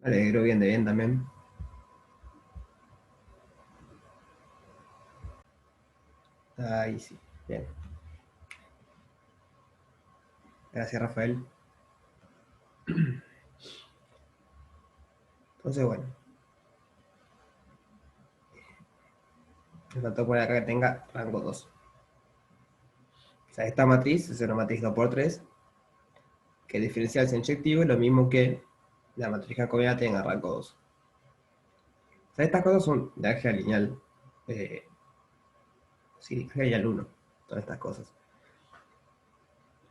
Alegro, bien de bien también. Ahí sí, bien. Gracias, Rafael. Entonces, bueno, me faltó poner acá que tenga rango 2. O sea, esta matriz es una matriz 2 por 3, que el diferencial es inyectivo, es lo mismo que la matriz jacobina tenga rango 2. O sea, estas cosas son de álgebra lineal. eh, sí, álgebra lineal 1, todas estas cosas.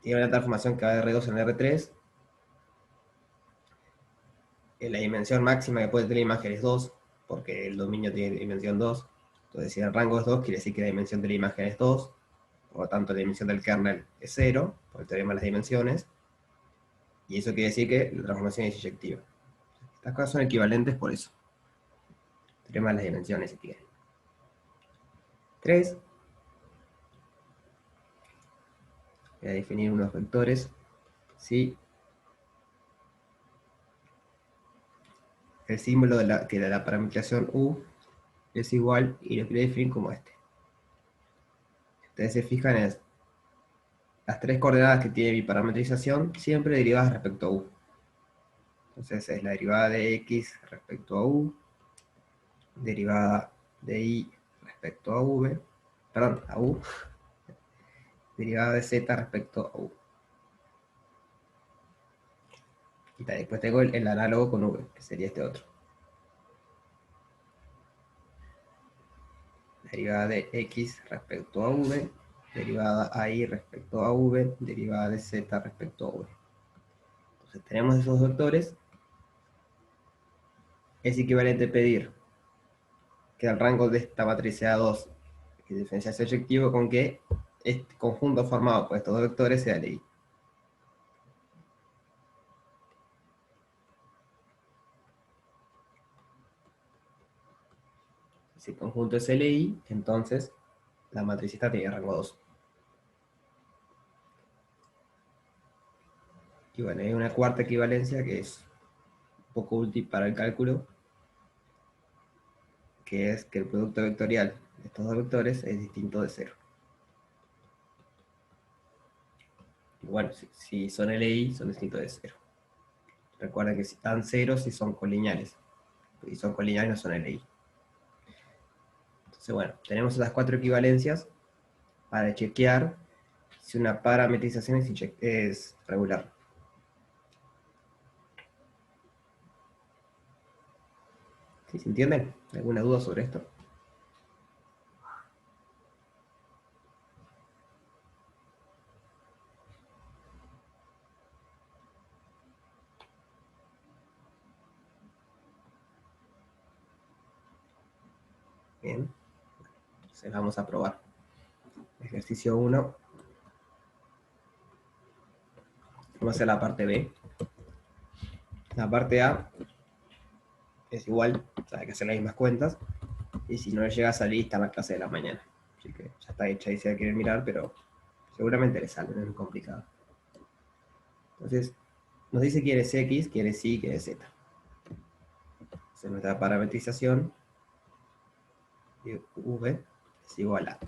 Tiene una transformación que va de R2 en R3. La dimensión máxima que puede tener la imagen es 2, porque el dominio tiene dimensión 2. Entonces, si el rango es 2, quiere decir que la dimensión de la imagen es 2. Por lo tanto, la dimensión del kernel es 0, por el teorema de las dimensiones. Y eso quiere decir que la transformación es inyectiva. Estas cosas son equivalentes por eso. Teorema de las dimensiones, si quieren. 3. Voy a definir unos vectores. ¿Sí? El símbolo de la parametrización U es igual, y lo quiero definir como este. Ustedes se fijan en las tres coordenadas que tiene mi parametrización, siempre derivadas respecto a U. Entonces es la derivada de X respecto a U, derivada de Y respecto a V, perdón, a U, derivada de Z respecto a U. Y después tengo el análogo con V, que sería este otro. Derivada de X respecto a V, derivada a Y respecto a V, derivada de Z respecto a V. Entonces tenemos esos vectores. Es equivalente pedir que el rango de esta matriz sea 2, que diferencial sea eyectivo, con que este conjunto formado por estos dos vectores sea LI. Si el conjunto es LI, entonces la matricita tiene rango 2. Y bueno, hay una cuarta equivalencia que es un poco útil para el cálculo, que es que el producto vectorial de estos dos vectores es distinto de 0. Y bueno, si son LI, son distintos de 0. Recuerda que si están 0, si son colineales. Si son colineales, no son LI. Entonces, bueno, tenemos esas cuatro equivalencias para chequear si una parametrización es regular. ¿Sí se entienden? ¿Alguna duda sobre esto? Bien. Entonces vamos a probar. Ejercicio 1. Vamos a hacer la parte B. La parte A es igual, o sea, hay que hacer las mismas cuentas. Y si no le llega a salir, está en la clase de la mañana. Así que ya está hecha y si la quieren mirar, pero seguramente le sale, no es muy complicado. Entonces, nos dice quién es X, quién es Y, quién es Z. Entonces nuestra parametrización de V es igual a,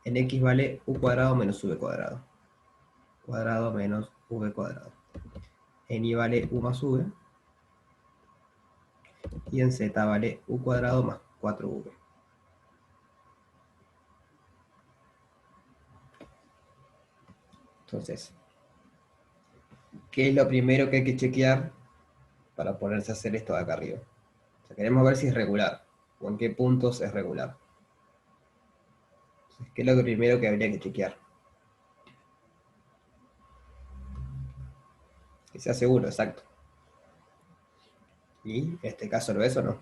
en X vale U cuadrado menos V cuadrado. Cuadrado menos V cuadrado. En Y vale U más V. Y en Z vale U cuadrado más 4V. Entonces, ¿qué es lo primero que hay que chequear para ponerse a hacer esto de acá arriba? O sea, queremos ver si es regular, o en qué puntos es regular. Entonces, ¿qué es lo primero que habría que chequear? Que sea seguro, exacto. ¿Y en este caso lo es o no?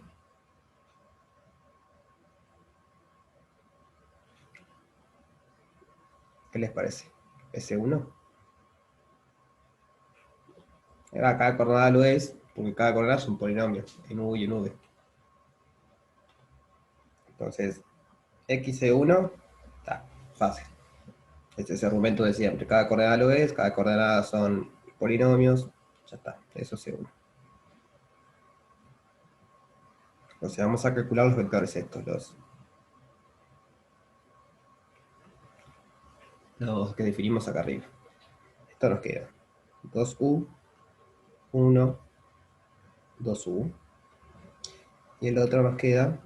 ¿Qué les parece? ¿S1? Cada coordenada lo es, porque cada coordenada es un polinomio, en U y en V. Entonces, x1 está fácil. Este es el argumento de siempre. Cada coordenada lo es, cada coordenada son polinomios, ya está, eso es uno. O sea, vamos a calcular los vectores estos, los que definimos acá arriba. Esto nos queda 2u, 1, 2u. Y el otro nos queda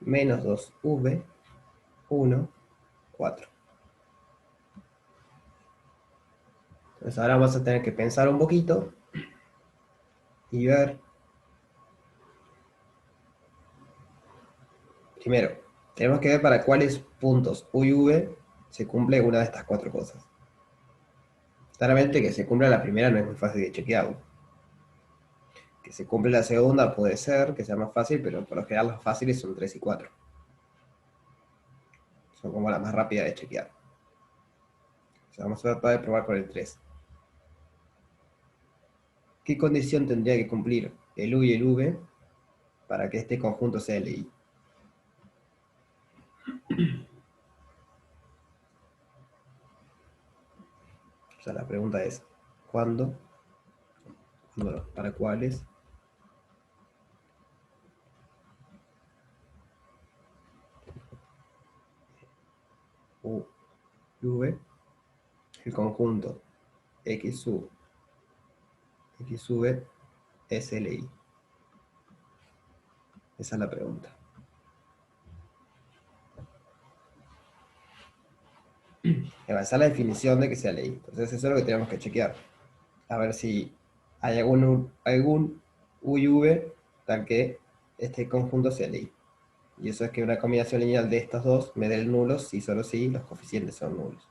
menos 2v, 1, 4. Entonces ahora vamos a tener que pensar un poquito y ver. Primero, tenemos que ver para cuáles puntos u y v se cumple una de estas cuatro cosas. Claramente que se cumpla la primera no es muy fácil de chequearlo. Que se cumple la segunda puede ser que sea más fácil, pero por lo general las fáciles son 3 y 4. Son como las más rápidas de chequear. O sea, vamos a tratar de probar con el 3. ¿Qué condición tendría que cumplir el u y el v para que este conjunto sea LI? O sea, la pregunta es, ¿cuándo? ¿Cuándo? ¿Para cuáles? U y v, el conjunto x u, x v es LI. Esa es la pregunta. Esa es la definición de que sea LI. Entonces eso es lo que tenemos que chequear. A ver si hay algún u y v tal que este conjunto sea LI. Y eso es que una combinación lineal de estos dos me dé el nulo si solo si los coeficientes son nulos.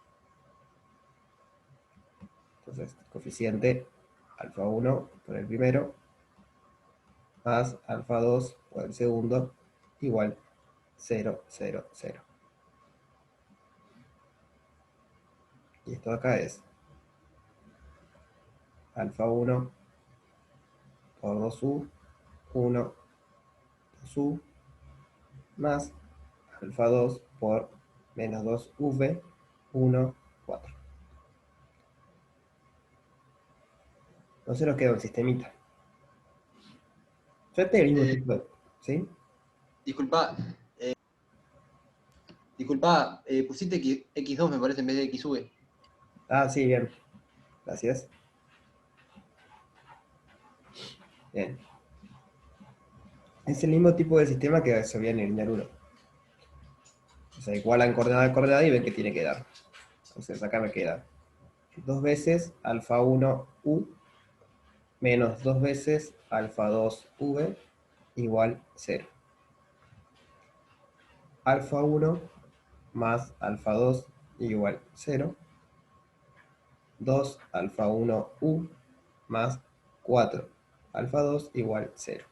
Entonces, coeficiente alfa 1 por el primero más alfa 2 por el segundo igual 0, 0, 0. Y esto acá es alfa 1 por 2u, 1, 2u, más alfa 2 por menos 2v, 1, 4. Entonces nos queda un sistemita. Ya el mismo Eh, tipo de... ¿Sí? disculpa, pusiste X2 me parece en vez de XV. Ah, sí, bien. Gracias. Bien. Es el mismo tipo de sistema que se veía en el lineal 1. O sea, igualan coordenada a coordenada y ven que tiene que dar. Entonces acá me queda 2 veces alfa 1 u menos 2 veces alfa 2 v igual 0. Alfa 1 más alfa 2 igual 0. 2 alfa 1 u más 4 alfa 2 igual 0.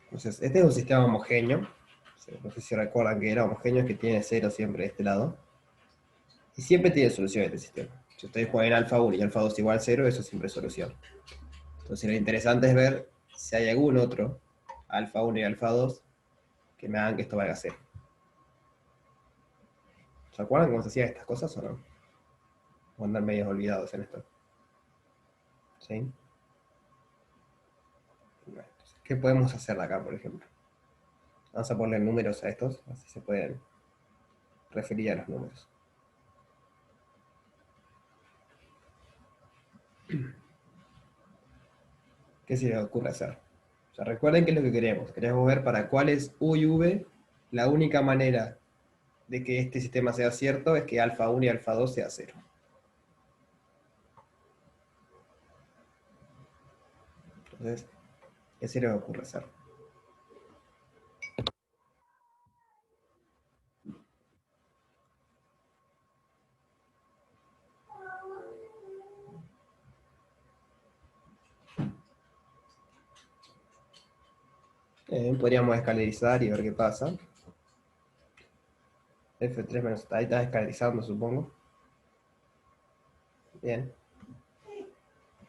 Entonces, este es un sistema homogéneo. No sé si recuerdan que era homogéneo, que tiene 0 siempre de este lado. Y siempre tiene solución este sistema. Si ustedes juegan alfa 1 y alfa 2 igual 0, eso siempre es solución. Entonces lo interesante es ver si hay algún otro, alfa 1 y alfa 2, que me hagan que esto valga 0. ¿Se acuerdan cómo se hacían estas cosas o no? O andan medio olvidados en esto. ¿Sí? Bueno, entonces, ¿qué podemos hacer de acá, por ejemplo? Vamos a ponerle números a estos, así se pueden referir a los números. ¿Qué se les ocurre hacer? O sea, recuerden qué es lo que queremos. Queremos ver para cuál es u y v. La única manera de que este sistema sea cierto es que alfa 1 y alfa 2 sea 0. Entonces, ¿qué se les ocurre hacer? Podríamos escalerizar y ver qué pasa. F3 menos... Ahí está escalerizando, supongo. Bien.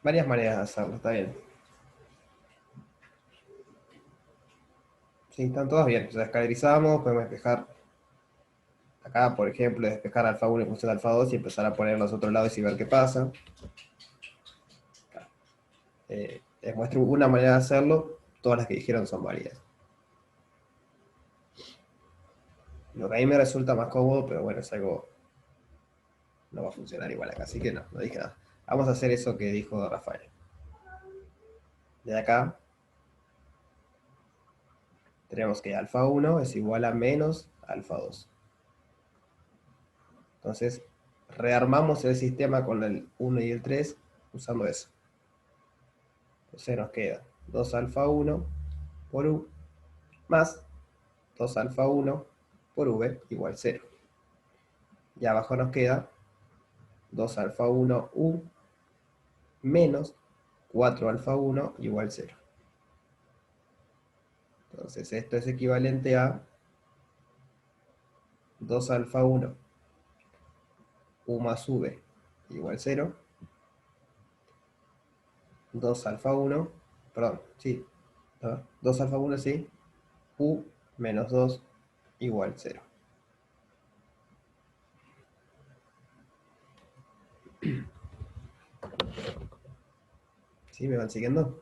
Varias maneras de hacerlo, está bien. Sí, están todas bien. O sea, escalerizamos, podemos despejar acá, por ejemplo, despejar alfa 1 en función de alfa 2 y empezar a poner los otros lados y ver qué pasa. Les muestro una manera de hacerlo, todas las que dijeron son válidas. Lo que a mí me resulta más cómodo, pero bueno, es algo... No va a funcionar igual acá, así que no dije nada. Vamos a hacer eso que dijo Rafael. De acá tenemos que alfa 1 es igual a menos alfa 2. Entonces, rearmamos el sistema con el 1 y el 3 usando eso. Entonces nos queda 2 alfa 1 por u más 2 alfa 1 por v igual 0. Y abajo nos queda 2 alfa 1 u menos 4 alfa 1 igual 0. Entonces esto es equivalente a 2 alfa 1 u más v igual 0. 2 alfa 1, perdón, sí, 2 alfa 1 sí, u menos 2 igual 0. ¿Sí? ¿Me van siguiendo?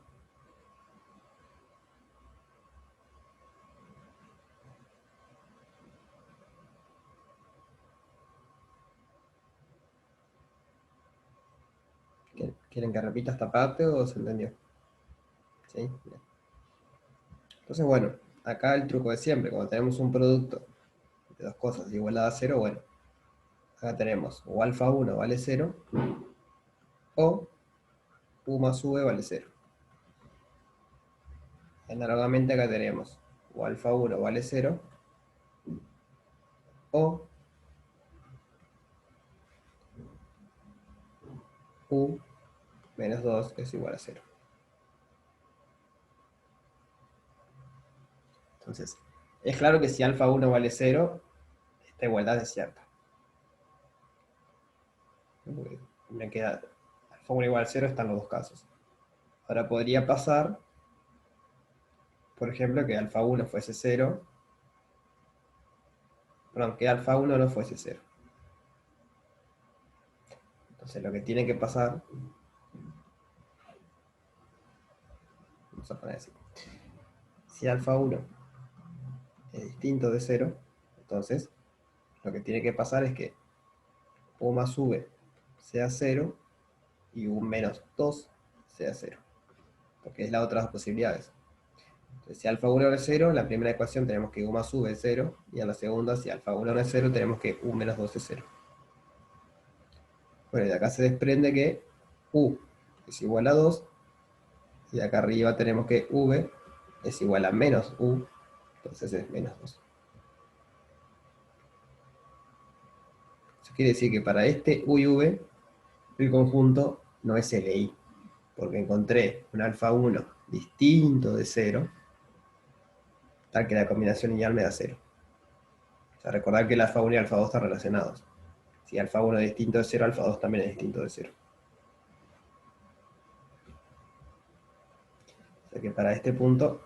¿Quieren que repita esta parte o se entendió? ¿Sí? Bien. Entonces, bueno, acá el truco de siempre, cuando tenemos un producto de dos cosas igualadas a 0, bueno, acá tenemos o alfa 1 vale 0 o u más v vale 0. Análogamente acá tenemos o alfa 1 vale 0 o u menos 2 es igual a 0. Entonces, es claro que si alfa 1 vale 0, esta igualdad es cierta. Me queda alfa 1 igual a 0, están los dos casos. Ahora podría pasar, por ejemplo, que alfa 1 fuese 0, perdón, que alfa 1 no fuese 0. Entonces lo que tiene que pasar, vamos a poner así, si alfa 1 es distinto de 0, entonces lo que tiene que pasar es que u más v sea 0 y u menos 2 sea 0, porque es las otras dos posibilidades. Entonces, si alfa 1 es 0, en la primera ecuación tenemos que u más v es 0, y en la segunda, si alfa 1 es 0, tenemos que u menos 2 es 0. Bueno, y de acá se desprende que u es igual a 2, y de acá arriba tenemos que v es igual a menos u, entonces es menos 2. Eso quiere decir que para este u y v, el conjunto no es LI, porque encontré un alfa 1 distinto de 0, tal que la combinación lineal me da 0. O sea, recordar que el alfa 1 y el alfa 2 están relacionados. Si alfa 1 es distinto de 0, alfa 2 también es distinto de 0. O sea que para este punto,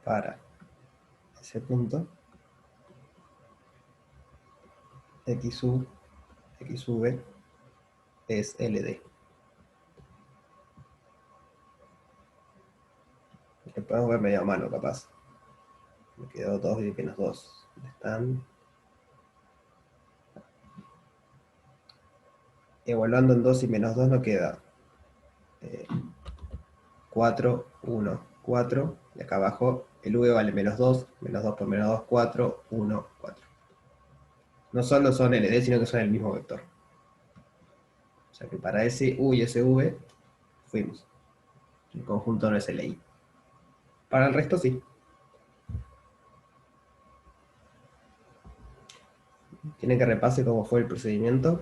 para ese punto, XU, XV es LD. Que podemos ver medio a mano, capaz. Me quedó 2 y menos 2. ¿Dónde están? Evaluando en 2 y menos 2 nos queda 4, 1, 4. Y acá abajo el V vale menos 2. Menos 2 por menos 2, 4, 1, 4. No solo son LD, sino que son el mismo vector. O sea que para ese U y ese V fuimos. El conjunto no es LI. Para el resto sí. Tienen que repase cómo fue el procedimiento.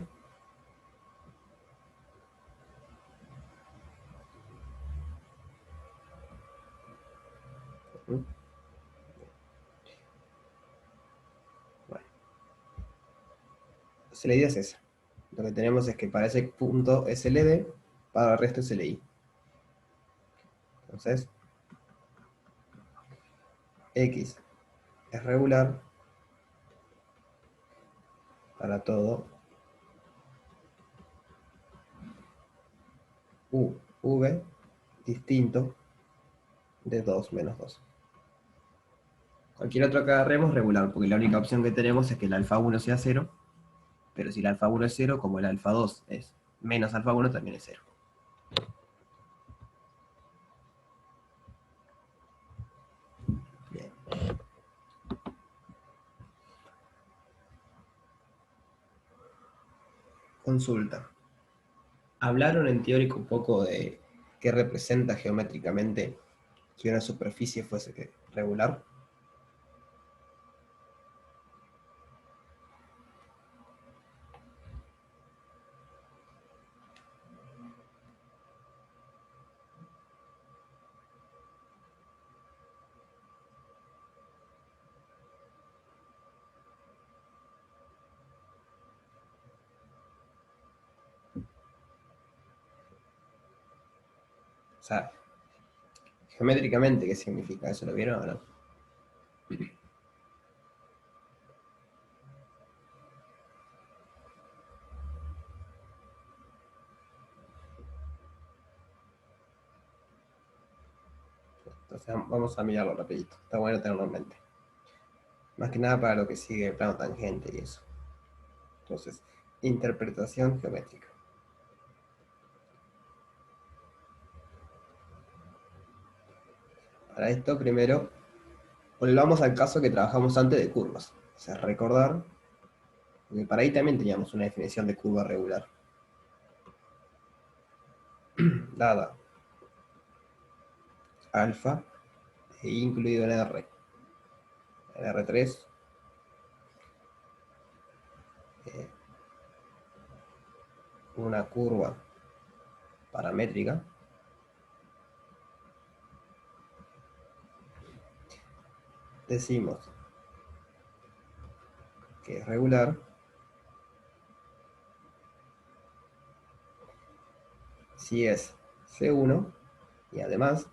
Bueno, entonces la idea es esa. Lo que tenemos es que para ese punto es LD, para el resto es LI. Entonces, X es regular para todo V distinto de 2 menos 2. Cualquier otro que agarremos, regular, porque la única opción que tenemos es que el alfa 1 sea 0, pero si el alfa 1 es 0, como el alfa 2 es menos alfa 1, también es 0. Bien. Consulta. Hablaron en teórico un poco de qué representa geométricamente que una superficie fuese regular. O sea, geométricamente, ¿qué significa? ¿Eso lo vieron o no? Entonces vamos a mirarlo rapidito. Está bueno tenerlo en mente. Más que nada para lo que sigue plano tangente y eso. Entonces, interpretación geométrica. Para esto, primero, volvamos al caso que trabajamos antes de curvas. O sea, recordar que para ahí también teníamos una definición de curva regular. Dada alfa e incluido en R. En R3, una curva paramétrica decimos que es regular si es C1 y además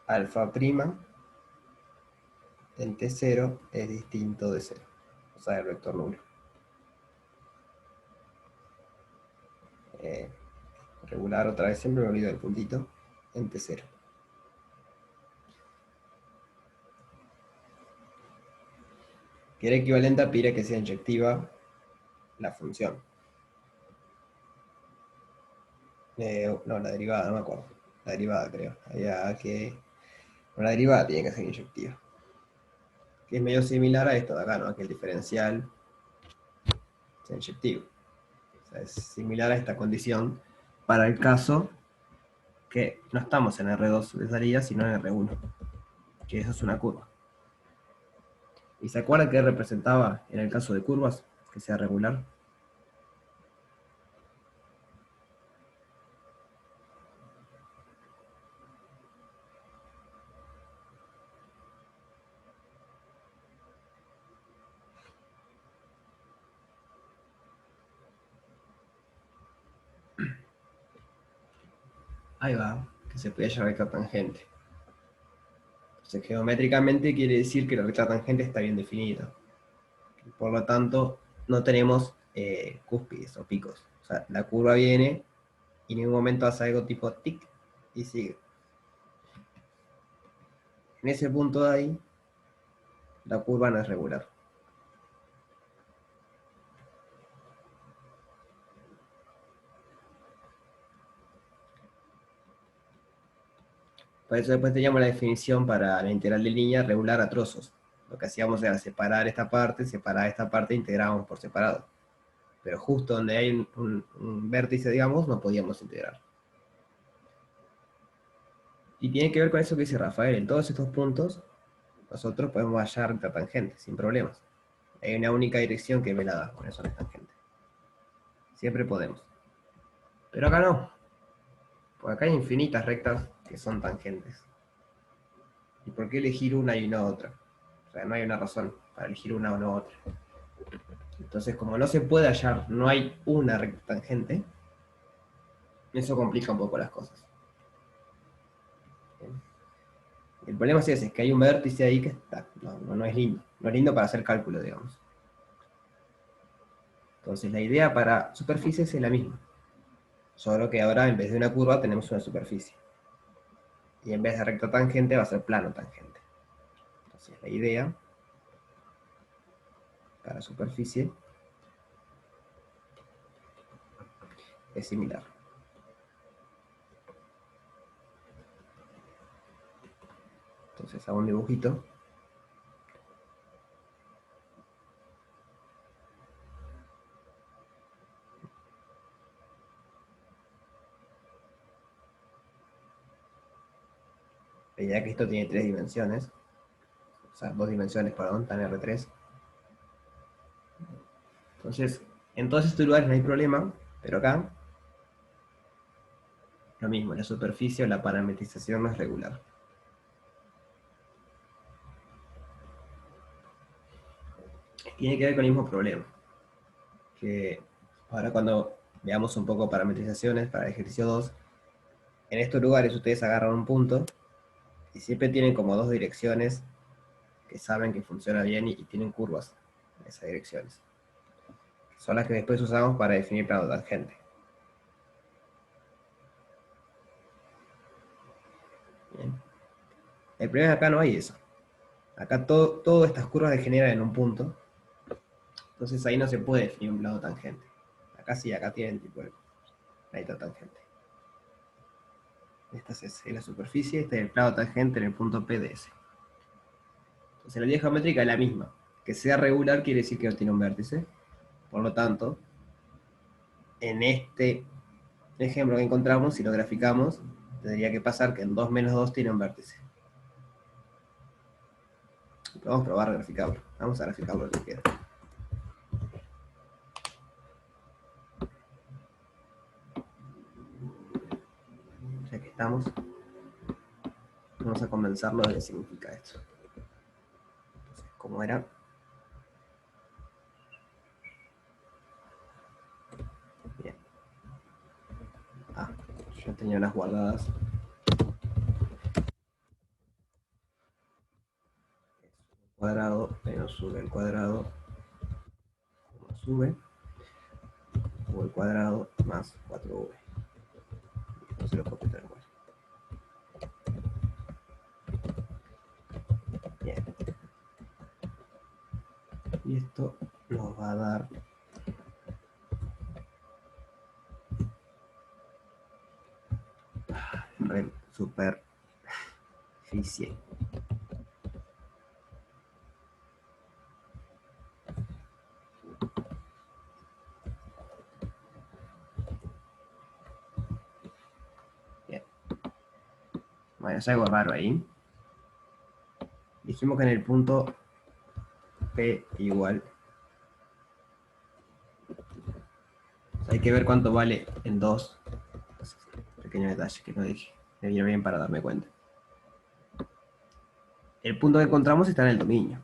alfa prima en T0 es distinto de 0, o sea, el vector nulo. Regular otra vez, siempre me olvido del puntito, en T0. Que era equivalente a pedir que sea inyectiva la función. No, la derivada, no me acuerdo. La derivada, creo. Había que. La derivada tiene que ser inyectiva. Que es medio similar a esto de acá, ¿no? Que el diferencial sea inyectivo. O sea, es similar a esta condición para el caso que no estamos en R2 de salida, sino en R1. Que eso es una curva. ¿Y se acuerdan qué representaba en el caso de curvas? Que sea regular. Ahí va, que se puede llamar recta tangente. Entonces, geométricamente quiere decir que la recta tangente está bien definida. Por lo tanto, no tenemos cúspides o picos. O sea, la curva viene y en ningún momento hace algo tipo tic y sigue. En ese punto de ahí, la curva no es regular. Por eso después teníamos la definición para la integral de línea regular a trozos. Lo que hacíamos era separar esta parte, integrábamos por separado. Pero justo donde hay un vértice, digamos, no podíamos integrar. Y tiene que ver con eso que dice Rafael. En todos estos puntos, nosotros podemos hallar recta tangente, sin problemas. Hay una única dirección que me la da, con eso no es tangente. Siempre podemos. Pero acá no. Porque acá hay infinitas rectas que son tangentes. ¿Y por qué elegir una y no otra? O sea, no hay una razón para elegir una o no otra. Entonces, como no se puede hallar, no hay una recta tangente, eso complica un poco las cosas. Bien. El problema es ese, es que hay un vértice ahí que está, no es lindo. No es lindo para hacer cálculo, digamos. Entonces la idea para superficies es la misma, solo que ahora en vez de una curva tenemos una superficie. Y en vez de recto tangente va a ser plano tangente. Entonces la idea para superficie es similar. Entonces hago un dibujito. La idea que esto tiene 3 dimensiones. O sea, 2 dimensiones, perdón, tan R3. Entonces, en todos estos lugares no hay problema, pero acá lo mismo, la superficie o la parametrización no es regular. Tiene que ver con el mismo problema. Que ahora cuando veamos un poco parametrizaciones para el ejercicio 2, en estos lugares ustedes agarran un punto y siempre tienen como 2 direcciones que saben que funciona bien y tienen curvas en esas direcciones. Son las que después usamos para definir plano tangente. Bien. El problema es que acá no hay eso. Acá todas estas curvas degeneran en un punto. Entonces ahí no se puede definir un plano tangente. Acá sí, acá tienen tipo de la tangente. Esta es la superficie, este es el plano tangente en el punto P de S. Entonces la línea geométrica es la misma. Que sea regular quiere decir que no tiene un vértice. Por lo tanto, en este ejemplo que encontramos, si lo graficamos, tendría que pasar que en 2 menos 2 tiene un vértice. Vamos a probar a graficarlo. Vamos a graficarlo lo que queda. Ya que estamos, vamos a convencerlo de qué significa esto. Entonces, ¿cómo era? Bien. Ah, yo tenía unas guardadas. Cuadrado menos sube el cuadrado más sube o el cuadrado más 4v. Entonces lo copio tal cual. Bien. Y esto nos va a dar superficie. Bien. Bueno, es algo raro ahí. Dijimos que en el punto P igual. O sea, hay que ver cuánto vale en 2. Pequeño detalle que no dije. Me viene bien para darme cuenta. El punto que encontramos está en el dominio.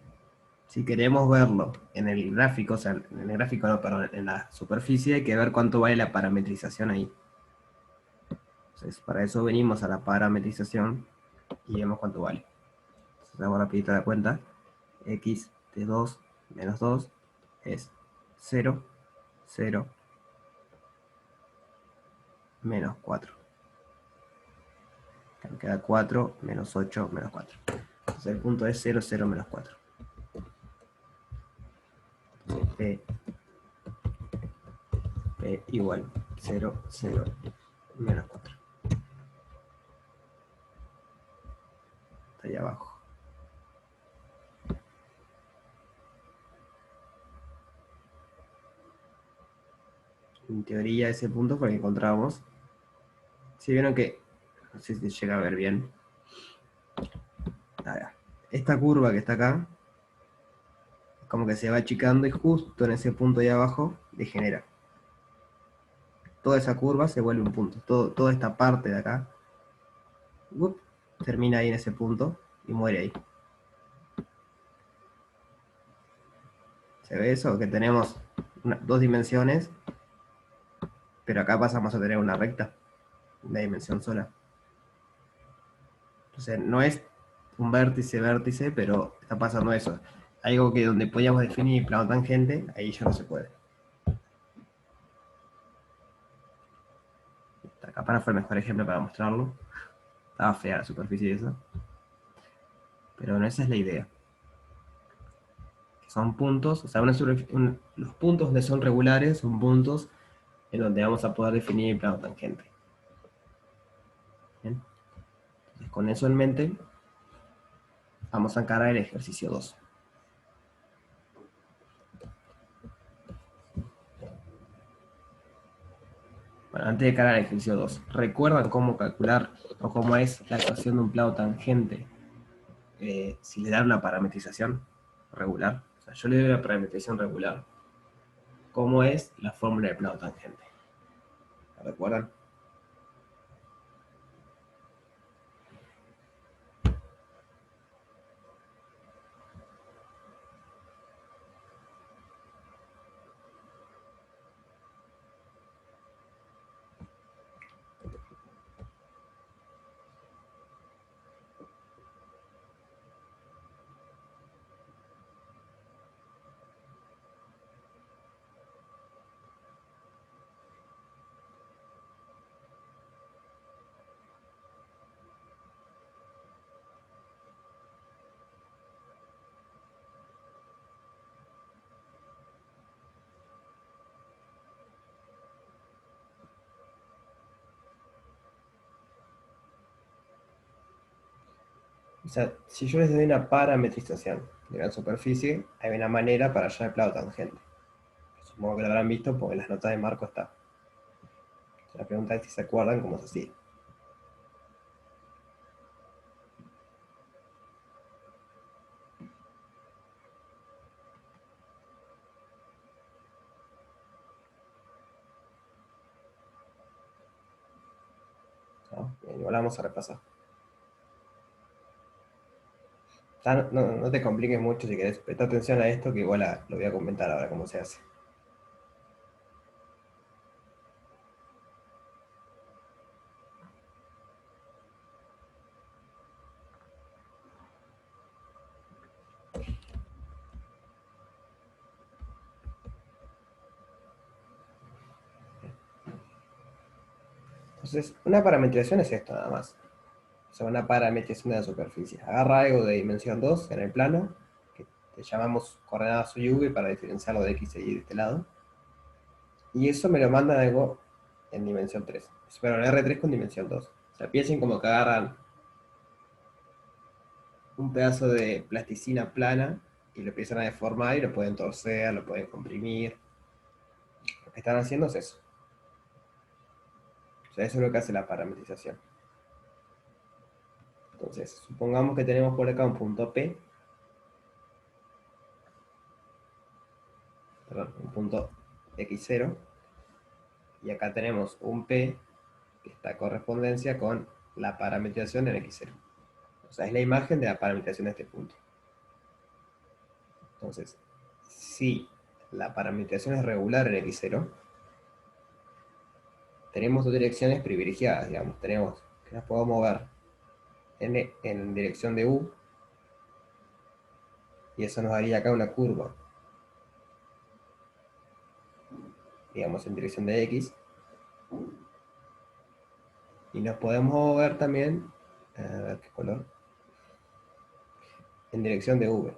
Si queremos verlo en el gráfico, o sea, en el gráfico no, perdón, en la superficie, hay que ver cuánto vale la parametrización ahí. Entonces, para eso venimos a la parametrización y vemos cuánto vale. Entonces, hago rapidito la cuenta. X de 2 menos 2 es 0, 0, menos 4. Me queda 4, menos 8, menos 4. Entonces, el punto es 0, 0, menos 4. Entonces, P igual 0, 0, menos 4. Está ahí abajo. En teoría ese punto fue el que encontramos. Si vieron que, no sé si se llega a ver bien. Esta curva que está acá, como que se va achicando y justo en ese punto ahí abajo degenera. Toda esa curva se vuelve un punto. Toda esta parte de acá termina ahí en ese punto y muere ahí. ¿Se ve eso? Que tenemos 2 dimensiones, pero acá pasamos a tener una recta, una dimensión sola. Entonces no es un vértice, vértice, pero está pasando eso. Algo que donde podíamos definir plano tangente, ahí ya no se puede. La cámara fue el mejor ejemplo para mostrarlo. Estaba fea la superficie esa. Pero bueno, esa es la idea. Son puntos, o sea, los puntos donde son regulares son puntos en donde vamos a poder definir el plano tangente. ¿Bien? Entonces, con eso en mente, vamos a encarar el ejercicio 2. Bueno, antes de encarar el ejercicio 2, ¿recuerdan cómo calcular o cómo es la ecuación de un plano tangente si le dan una parametrización regular? O sea, yo le doy una parametrización regular. ¿Cómo es la fórmula del plano tangente? ¿La recuerdan? O sea, si yo les doy una parametrización de la superficie, hay una manera para hallar el plano tangente. Supongo que lo habrán visto porque en las notas de Marco está. La pregunta es si se acuerdan cómo se hacía. ¿No? Bien, igual la vamos a repasar. No te compliques mucho si querés. Presta atención a esto que igual lo voy a comentar ahora cómo se hace. Entonces, una parametrización es esto nada más. O sea, una parametrización de la superficie. Agarra algo de dimensión 2 en el plano, que le llamamos coordenadas y v para diferenciarlo de x y y de este lado. Y eso me lo mandan algo en dimensión 3. Pero en R3 con dimensión 2. O sea, piensen como que agarran un pedazo de plasticina plana y lo empiezan a deformar y lo pueden torcer, lo pueden comprimir. Lo que están haciendo es eso. O sea, eso es lo que hace la parametrización. Entonces, supongamos que tenemos por acá un punto P, perdón, un punto X0, y acá tenemos un P que está en correspondencia con la parametrización en X0. O sea, es la imagen de la parametrización de este punto. Entonces, si la parametrización es regular en X0, tenemos dos direcciones privilegiadas, digamos. Tenemos que las podemos mover en dirección de U, y eso nos daría acá una curva, digamos, en dirección de X. Y nos podemos mover también, a ver qué color, en dirección de V.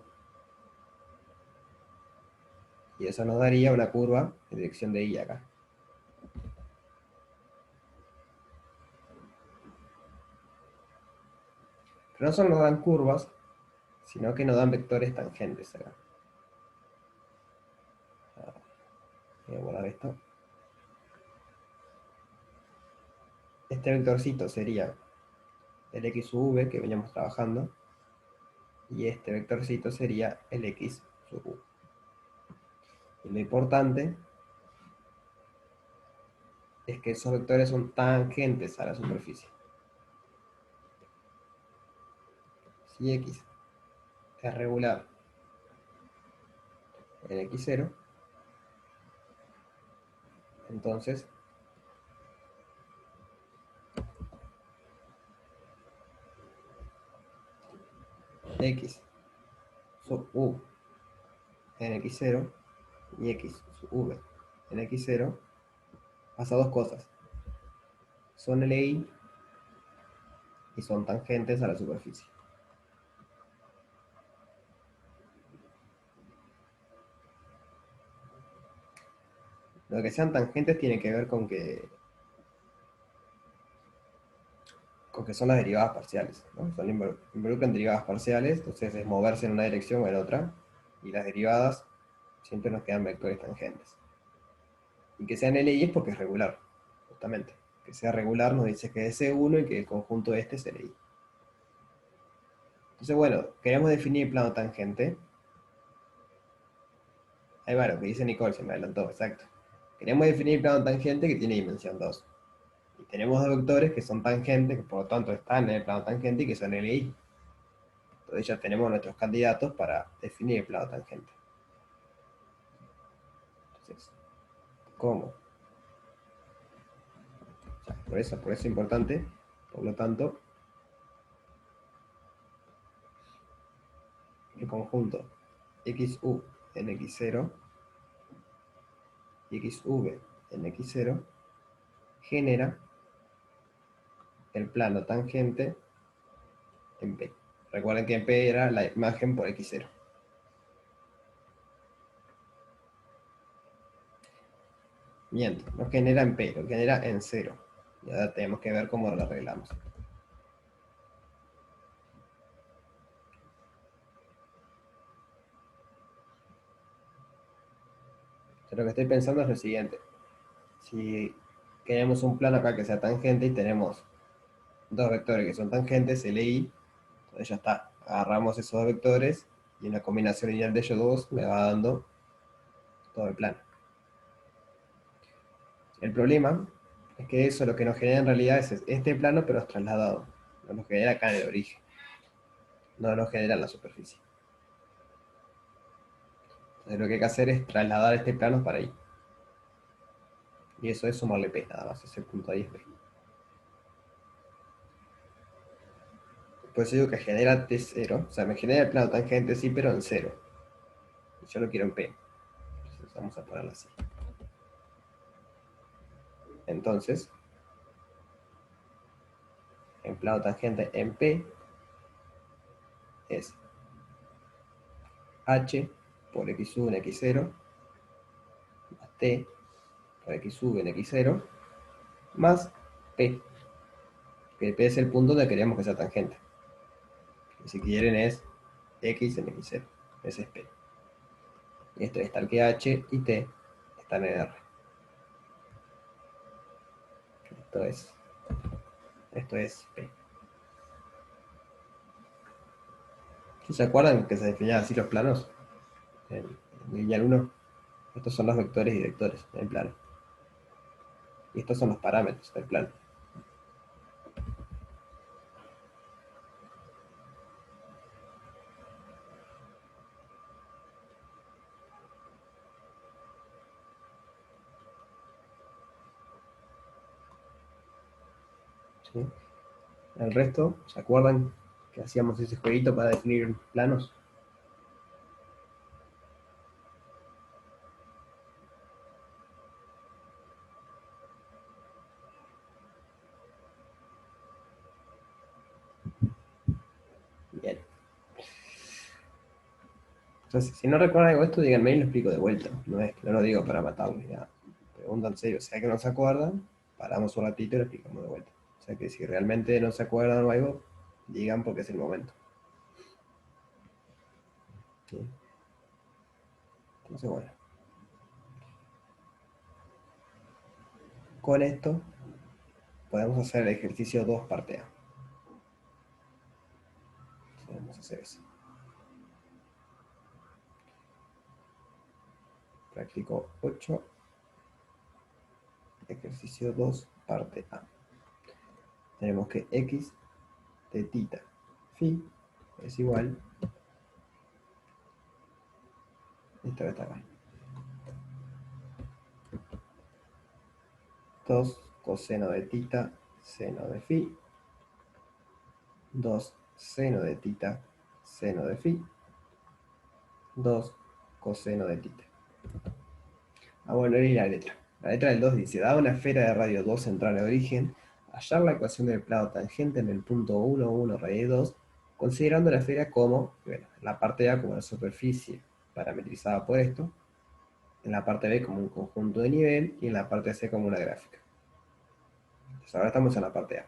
Y eso nos daría una curva en dirección de Y acá. Pero no solo nos dan curvas, sino que nos dan vectores tangentes acá. Voy a guardar esto. Este vectorcito sería el x sub v que veníamos trabajando, y este vectorcito sería el x sub u. Y lo importante es que esos vectores son tangentes a la superficie. Si x es regular en x0, entonces x sub u en x0 y x sub v en x0 pasa dos cosas. son LI y son tangentes a la superficie. Lo que sean tangentes tiene que ver con que son las derivadas parciales, ¿no? Involucran derivadas parciales, entonces es moverse en una dirección o en otra, y las derivadas siempre nos quedan vectores tangentes. Y que sean LI es porque es regular, justamente. Que sea regular nos dice que es C1 y que el conjunto de este es LI. Entonces, bueno, queremos definir el plano tangente. Ahí va lo que dice Nicole, se me adelantó, exacto. Queremos definir el plano tangente que tiene dimensión 2. Y tenemos dos vectores que son tangentes, que por lo tanto están en el plano tangente y que son LI. Entonces ya tenemos nuestros candidatos para definir el plano tangente. Entonces, ¿cómo? O sea, por eso es importante. Por lo tanto, el conjunto XU en X0 y XV en X0 genera el plano tangente en P. Recuerden que en P era la imagen por X0. Miento, no genera en P, lo genera en 0. Y ahora tenemos que ver cómo lo arreglamos. Lo que estoy pensando es lo siguiente. Si queremos un plano acá que sea tangente y tenemos dos vectores que son tangentes, LI, entonces ya está. Agarramos esos dos vectores y una combinación lineal de ellos dos me va dando todo el plano. El problema es que eso lo que nos genera en realidad es este plano, pero es trasladado. No nos genera acá en el origen. No nos genera en la superficie. Entonces lo que hay que hacer es trasladar este plano para ahí. Y eso es sumarle P, nada más. Ese punto ahí es P. Por eso digo que genera T0. O sea, me genera el plano tangente, sí, pero en 0. Y yo lo quiero en P. Entonces vamos a ponerlo así. Entonces, el plano tangente en P es H por XU en X0 más T por XU en X0 más P, que P es el punto donde queremos que sea tangente. Y si quieren es X en X0. Ese es P. Y esto es tal que H y T están en R. Esto es P. ¿Se acuerdan que se definían así los planos? En lineal 1. Estos son los vectores y vectores del plano. Y estos son los parámetros del plano. ¿Sí? El resto, ¿se acuerdan que hacíamos ese jueguito para definir planos? Bien. Entonces, si no recuerdan algo de esto, díganme y lo explico de vuelta. No es que no lo digo para matarlos, ya. Preguntan en serio, o sea que no se acuerdan, paramos un ratito y lo explicamos de vuelta. O sea que si realmente no se acuerdan o algo, digan porque es el momento. ¿Sí? Entonces, bueno. Con esto podemos hacer el ejercicio 2 parte A. Vamos a hacer eso. Práctico 8. Ejercicio 2 parte A. Tenemos que x de tita phi es igual, esto que está acá, 2 coseno de tita seno de phi, 2 seno de tita seno de phi, 2 coseno de tita. Ah, bueno, y la letra. La letra del 2 dice, dada una esfera de radio 2 central de origen, hallar la ecuación del plano tangente en el punto 1, 1, raíz de 2, considerando la esfera como, bueno, la parte A como una superficie parametrizada por esto, en la parte B como un conjunto de nivel y en la parte C como una gráfica. Entonces ahora estamos en la parte A.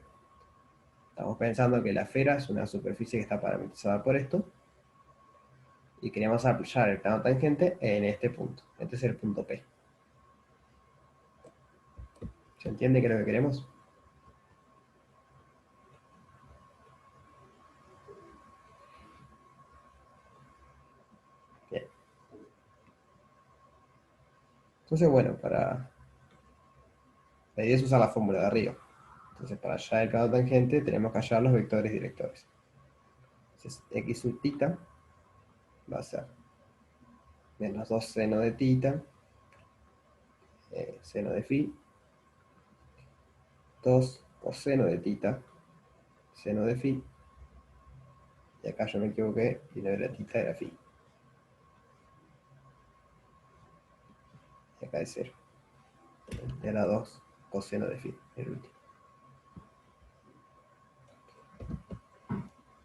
Estamos pensando que la esfera es una superficie que está parametrizada por esto y queremos hallar el plano tangente en este punto. Este es el punto P. ¿Se entiende qué es lo que queremos? Bien. Entonces, bueno, la idea es usar la fórmula de arriba. Entonces, para hallar el plano tangente tenemos que hallar los vectores directores. Entonces, x sub tita va a ser menos 2 seno de tita, seno de phi, 2 coseno de tita, seno de phi, y acá yo me equivoqué y no era tita, era phi. Y acá es 0. Era 2 coseno de phi, el último.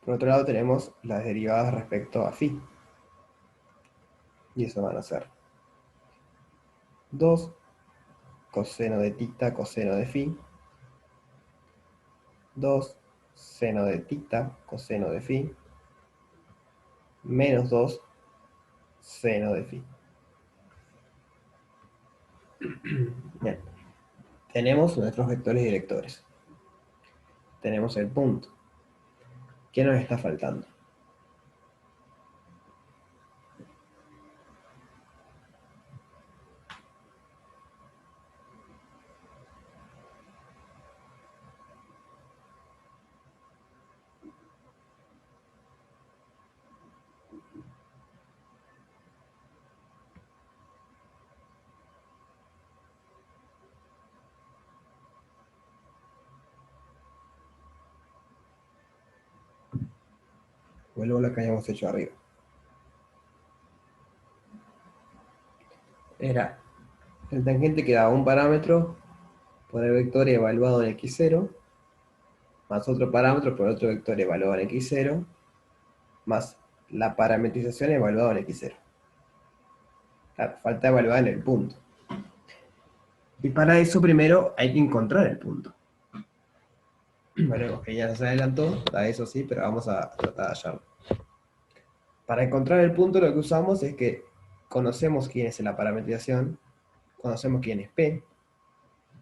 Por otro lado tenemos las derivadas respecto a phi. Y eso van a ser 2 coseno de tita coseno de phi, 2 seno de tita coseno de phi, menos 2 seno de phi. Bien. Tenemos nuestros vectores directores. Tenemos el punto. ¿Qué nos está faltando? Vuelvo a lo que habíamos hecho arriba. Era el tangente que daba un parámetro por el vector evaluado en x0, más otro parámetro por otro vector evaluado en x0, más la parametrización evaluada en x0. Claro, falta evaluar en el punto. Y para eso primero hay que encontrar el punto. Bueno, que ya se adelantó, a eso sí, pero vamos a tratar de hallarlo. Para encontrar el punto lo que usamos es que conocemos quién es en la parametrización, conocemos quién es P,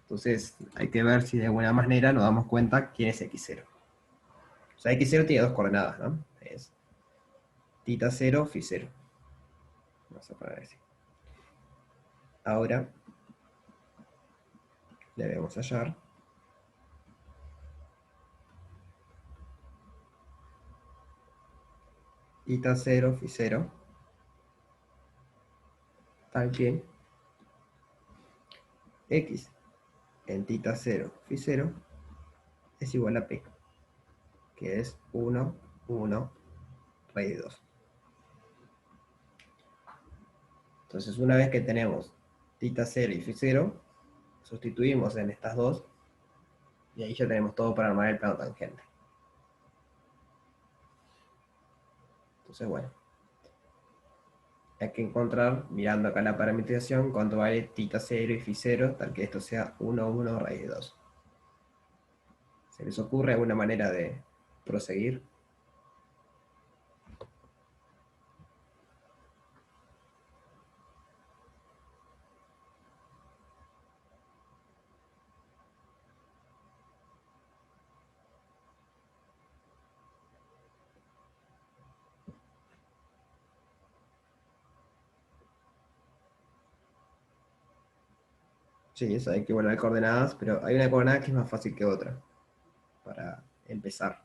entonces hay que ver si de alguna manera nos damos cuenta quién es x0. O sea, x0 tiene dos coordenadas, ¿no? Es tita 0, phi 0. Vamos a poner así. Ahora debemos hallar tita 0, phi 0, tal que x en tita 0, phi 0 es igual a p, que es 1, 1, raíz de 2. Entonces, una vez que tenemos tita 0 y phi 0, sustituimos en estas dos, y ahí ya tenemos todo para armar el plano tangente. Entonces, bueno, hay que encontrar, mirando acá la parametrización, cuánto vale tita 0 y phi 0, tal que esto sea 1, 1, raíz de 2. ¿Se les ocurre alguna manera de proseguir? Sí, eso hay que volver coordenadas, pero hay una coordenada que es más fácil que otra para empezar.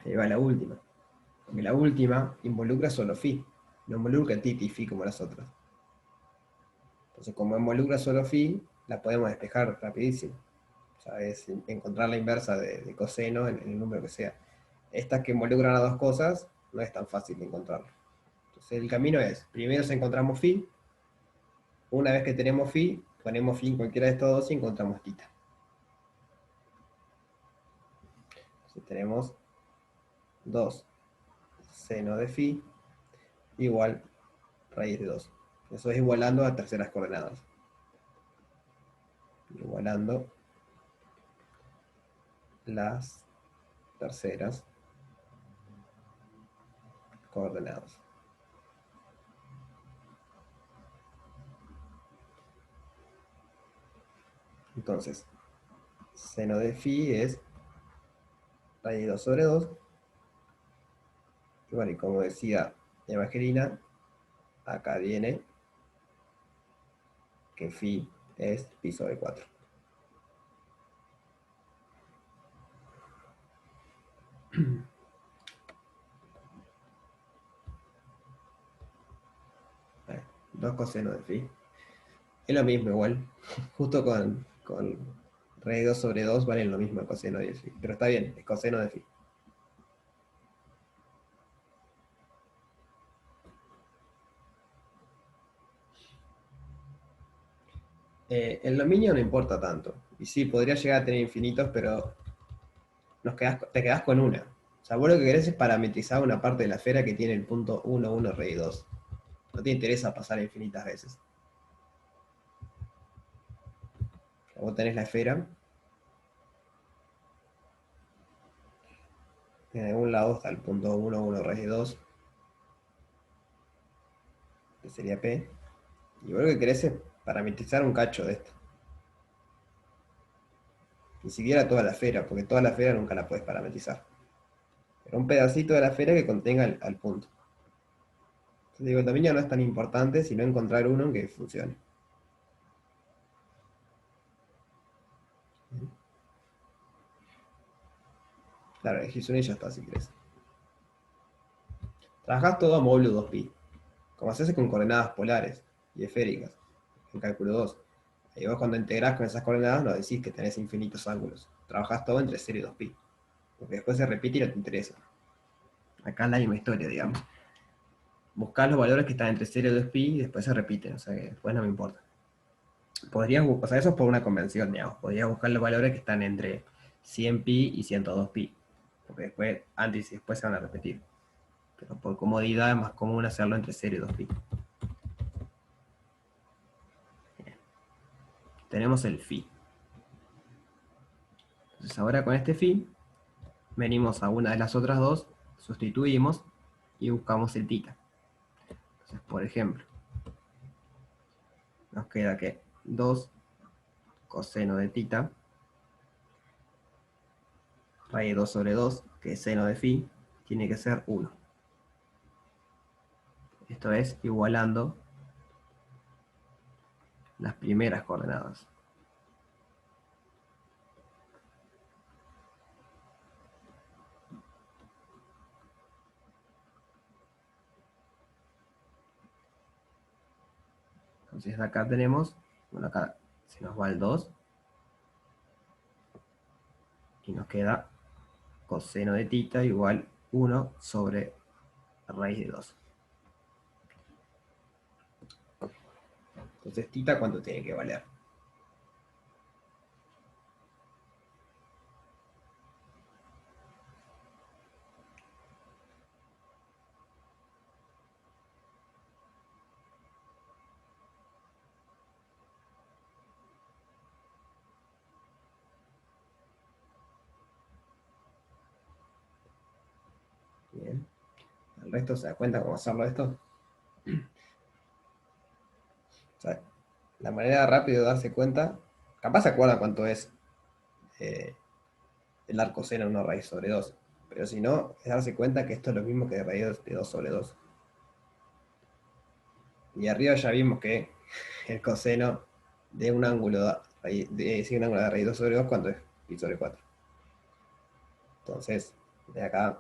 Ahí va la última. Porque la última involucra solo phi, no involucra tita y phi como las otras. Entonces, como involucra solo phi, la podemos despejar rapidísimo. O sea, es encontrar la inversa de coseno en el número que sea. Estas que involucran las dos cosas, no es tan fácil de encontrarlo. Entonces, el camino es, primero encontramos phi, una vez que tenemos phi, ponemos phi en cualquiera de estos dos y encontramos tita. Entonces tenemos 2 seno de phi igual raíz de 2. Eso es igualando a terceras coordenadas. Igualando las terceras coordenadas. Entonces, seno de phi es raíz de 2 sobre 2. Y bueno, y como decía Evangelina, acá viene que phi es pi sobre 4. Bueno, 2 cosenos de phi. Es lo mismo igual. Justo con raíz de 2 sobre 2 valen lo mismo el coseno y el phi. Pero está bien, es coseno de phi. El dominio no importa tanto. Y sí, podría llegar a tener infinitos, pero te quedás con una. O sea, vos lo que querés es parametrizar una parte de la esfera que tiene el punto 1, 1, raíz 2. No te interesa pasar infinitas veces. Vos tenés la esfera. En algún lado está el punto 1, 1, raíz 2. Que sería P. Y vos lo que querés es parametrizar un cacho de esto. Ni siquiera toda la esfera, porque toda la esfera nunca la puedes parametrizar. Pero un pedacito de la esfera que contenga al punto. Entonces digo, el dominio no es tan importante, sino encontrar uno que funcione. Claro, elegís uno y ya está, si querés. Trabajás todo a módulo 2pi, como haces con coordenadas polares y esféricas, en cálculo 2. Y vos cuando integrás con esas coordenadas no decís que tenés infinitos ángulos. Trabajás todo entre 0 y 2pi, porque después se repite y no te interesa. Acá es la misma historia, digamos. Buscás los valores que están entre 0 y 2pi y después se repiten, o sea que después no me importa. O sea, eso es por una convención, digamos. Podrías buscar los valores que están entre 100pi y 102pi, porque después, antes y después se van a repetir. Pero por comodidad es más común hacerlo entre 0 y 2pi. Tenemos el phi. Entonces ahora con este phi, venimos a una de las otras dos, sustituimos y buscamos el tita. Entonces, por ejemplo, nos queda que 2 coseno de tita, raíz de 2 sobre 2, que es seno de phi, tiene que ser 1. Esto es igualando las primeras coordenadas. Entonces acá tenemos, bueno, acá se nos va el 2 y nos queda coseno de tita igual 1 sobre raíz de 2. Entonces tita, ¿cuánto tiene que valer? Bien. El resto se da cuenta cómo hacerlo esto. O sea, la manera rápida de darse cuenta, capaz se acuerda cuánto es eh, el arco seno 1 raíz sobre 2. Pero si no, es darse cuenta que esto es lo mismo que raíz de 2 sobre 2. Y arriba ya vimos que el coseno de un ángulo un ángulo de raíz 2 sobre 2 cuando es pi sobre 4. Entonces, de acá,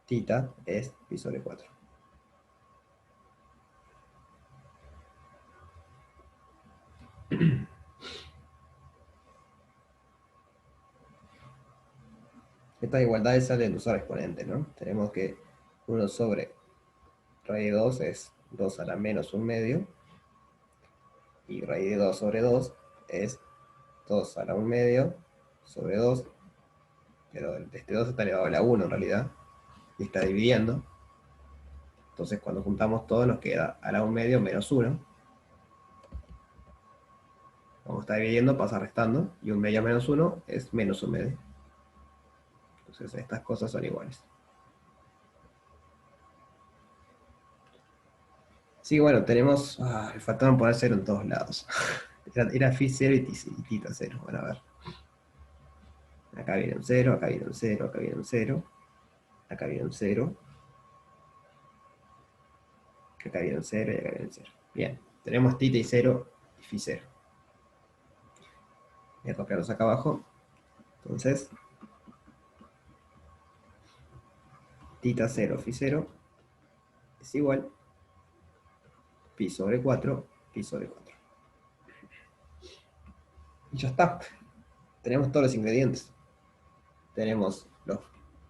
tita es pi sobre 4. Estas igualdades salen de usar exponentes, ¿no? Tenemos que 1 sobre raíz 2 es 2 a la menos 1 medio. Y raíz de 2 sobre 2 es 2 a la 1 medio sobre 2, pero este 2 está elevado a la 1 en realidad, y está dividiendo. Entonces cuando juntamos todo nos queda a la 1 medio menos 1. Como está dividiendo pasa restando, y 1 medio menos 1 es menos 1 medio. Entonces estas cosas son iguales. Sí, bueno, tenemos... me faltaron poner 0 en todos lados. Era phi 0 y tita 0. Bueno, a ver. Acá viene un 0, acá viene un 0, acá viene un 0. Acá viene un 0. Acá viene un 0 y acá viene un 0. Bien, tenemos tita y 0 y phi 0. Voy a copiarlos acá abajo. Entonces, tita 0, phi 0 es igual pi sobre 4, pi sobre 4. Y ya está. Tenemos todos los ingredientes. Tenemos los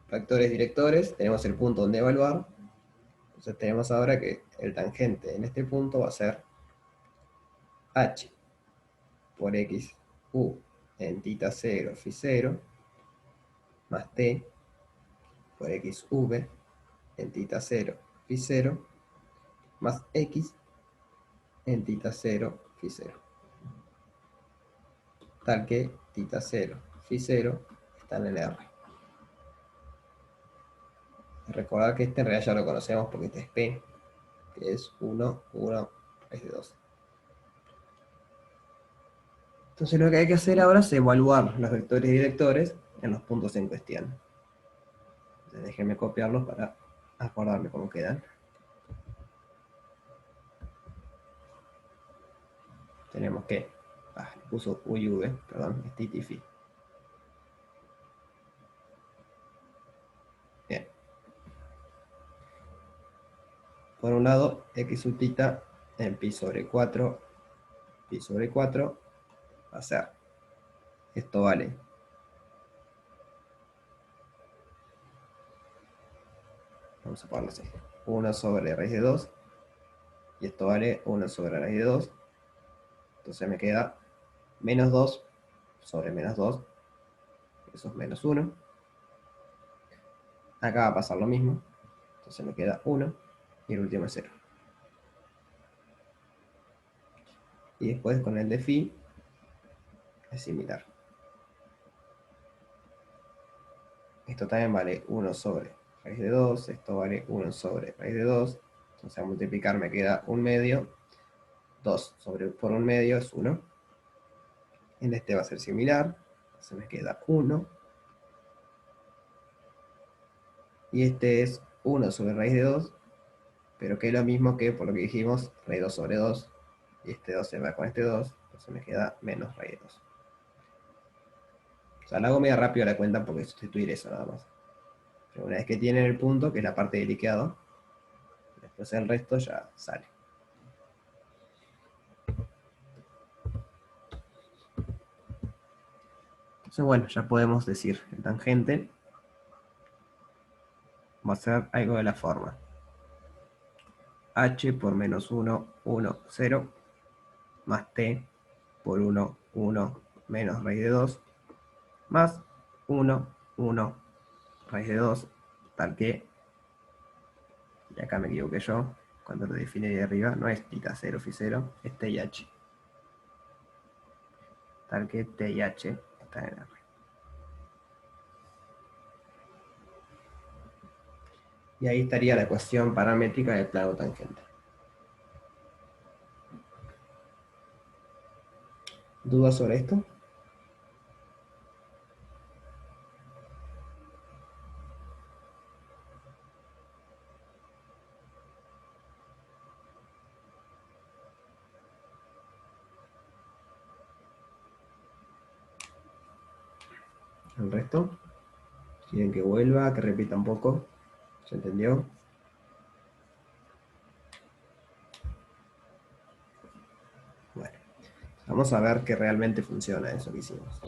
factores directores, tenemos el punto donde evaluar. Entonces tenemos ahora que el tangente en este punto va a ser h por x u en tita 0, phi 0, más t por x v en tita 0, phi 0, más x en tita 0, phi 0. Tal que tita 0, phi 0 está en el R. Recordad que este en realidad ya lo conocemos porque este es P, que es 1, 1, es de 2. Entonces lo que hay que hacer ahora es evaluar los vectores directores en los puntos en cuestión. Entonces déjenme copiarlos para acordarme cómo quedan. Tenemos que, le puso U y V, perdón, es tita y phi. Bien. Por un lado, x sub tita en pi sobre 4 va a ser, esto vale, vamos a ponerlo así, 1 sobre raíz de 2, y esto vale 1 sobre raíz de 2, entonces me queda menos 2 sobre menos 2, eso es menos 1, acá va a pasar lo mismo, entonces me queda 1, y el último es 0. Y después con el de phi es similar. Esto también vale 1 sobre raíz de 2, esto vale 1 sobre raíz de 2, entonces a multiplicar me queda 1 medio, 2 sobre por 1 medio es 1. En este va a ser similar, se me queda 1. Y este es 1 sobre raíz de 2, pero que es lo mismo que por lo que dijimos, raíz 2 sobre 2. Y este 2 se va con este 2, entonces me queda menos raíz de 2. O sea, la hago media rápido la cuenta porque sustituir eso nada más. Pero una vez que tienen el punto, que es la parte de liqueado, después el resto ya sale. Entonces, bueno, ya podemos decir, el tangente va a ser algo de la forma h por menos 1, 1, 0, más t por 1, 1, menos raíz de 2, más 1, 1, raíz de 2, tal que, y acá me equivoqué yo, cuando lo define de arriba, no es tita 0, phi 0, es t y h. Tal que t y h están en R. Y ahí estaría la ecuación paramétrica del plano tangente. ¿Dudas sobre esto? ¿El resto? ¿Quieren que vuelva, que repita un poco? ¿Se entendió? Bueno, vamos a ver que realmente funciona eso que hicimos.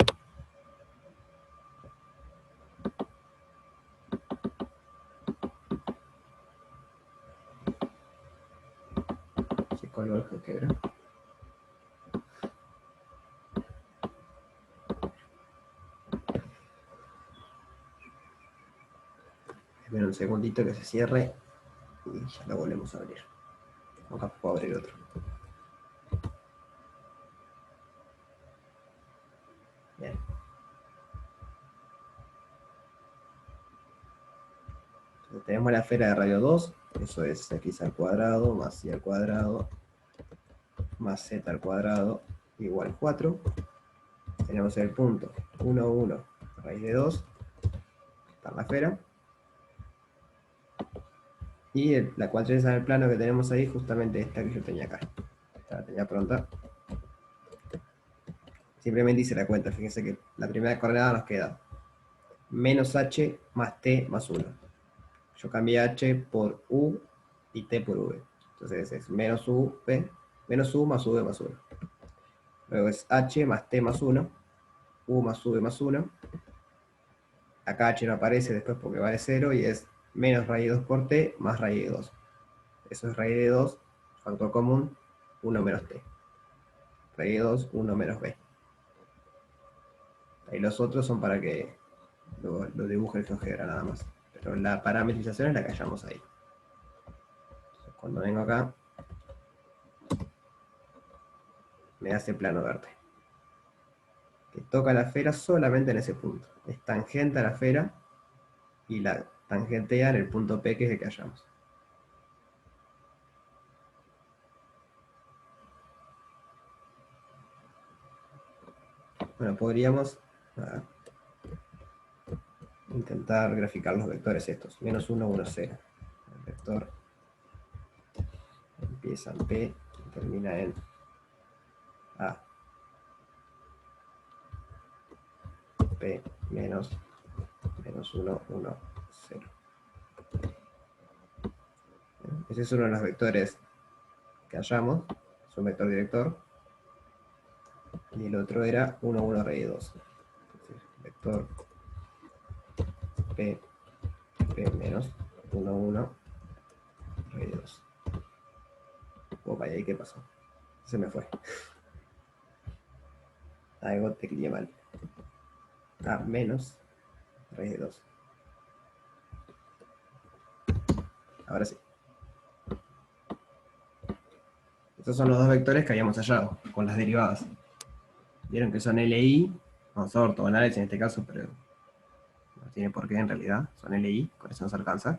Se colgó el GeoGebra. un segundito que se cierre y ya lo volvemos a abrir. Acá puedo abrir otro. Bien. Entonces tenemos la esfera de radio 2, eso es x al cuadrado más y al cuadrado más z al cuadrado igual 4. Tenemos el punto 1, 1, raíz de 2, está en la esfera. Y la cuadratura del plano que tenemos ahí, justamente esta que yo tenía acá. Esta la tenía pronta. Simplemente hice la cuenta, fíjense que la primera coordenada nos queda menos h más t más 1. Yo cambié h por u y t por v. Entonces es menos u, v, menos u más v más 1. Luego es h más t más 1, u más v más 1. Acá h no aparece después porque va de 0 y es menos raíz de 2 por t más raíz de 2. Eso es raíz de 2, factor común, 1 menos t. Raíz de 2, 1 menos b. Ahí los otros son para que lo dibuje el GeoGebra nada más. Pero la parametrización es la que hallamos ahí. Entonces, cuando vengo acá, me hace plano verde. Que toca la esfera solamente en ese punto. Es tangente a la esfera y la tangentea en el punto P, que es el que hallamos. Bueno, podríamos intentar graficar los vectores estos. Menos 1, 1, 0. El vector empieza en P y termina en A. P menos 1, 1, 0. Ese es uno de los vectores que hallamos. Es un vector director. Y el otro era 1, 1, raíz de 2. Entonces, vector P menos 1, 1, raíz de 2. Opa, ¿y ahí qué pasó? Se me fue. Algo tecleé mal. A menos raíz de 2. Ahora sí. Estos son los dos vectores que habíamos hallado con las derivadas. Vieron que son LI, no son ortogonales en este caso, pero no tiene por qué en realidad. Son LI, con eso nos alcanza.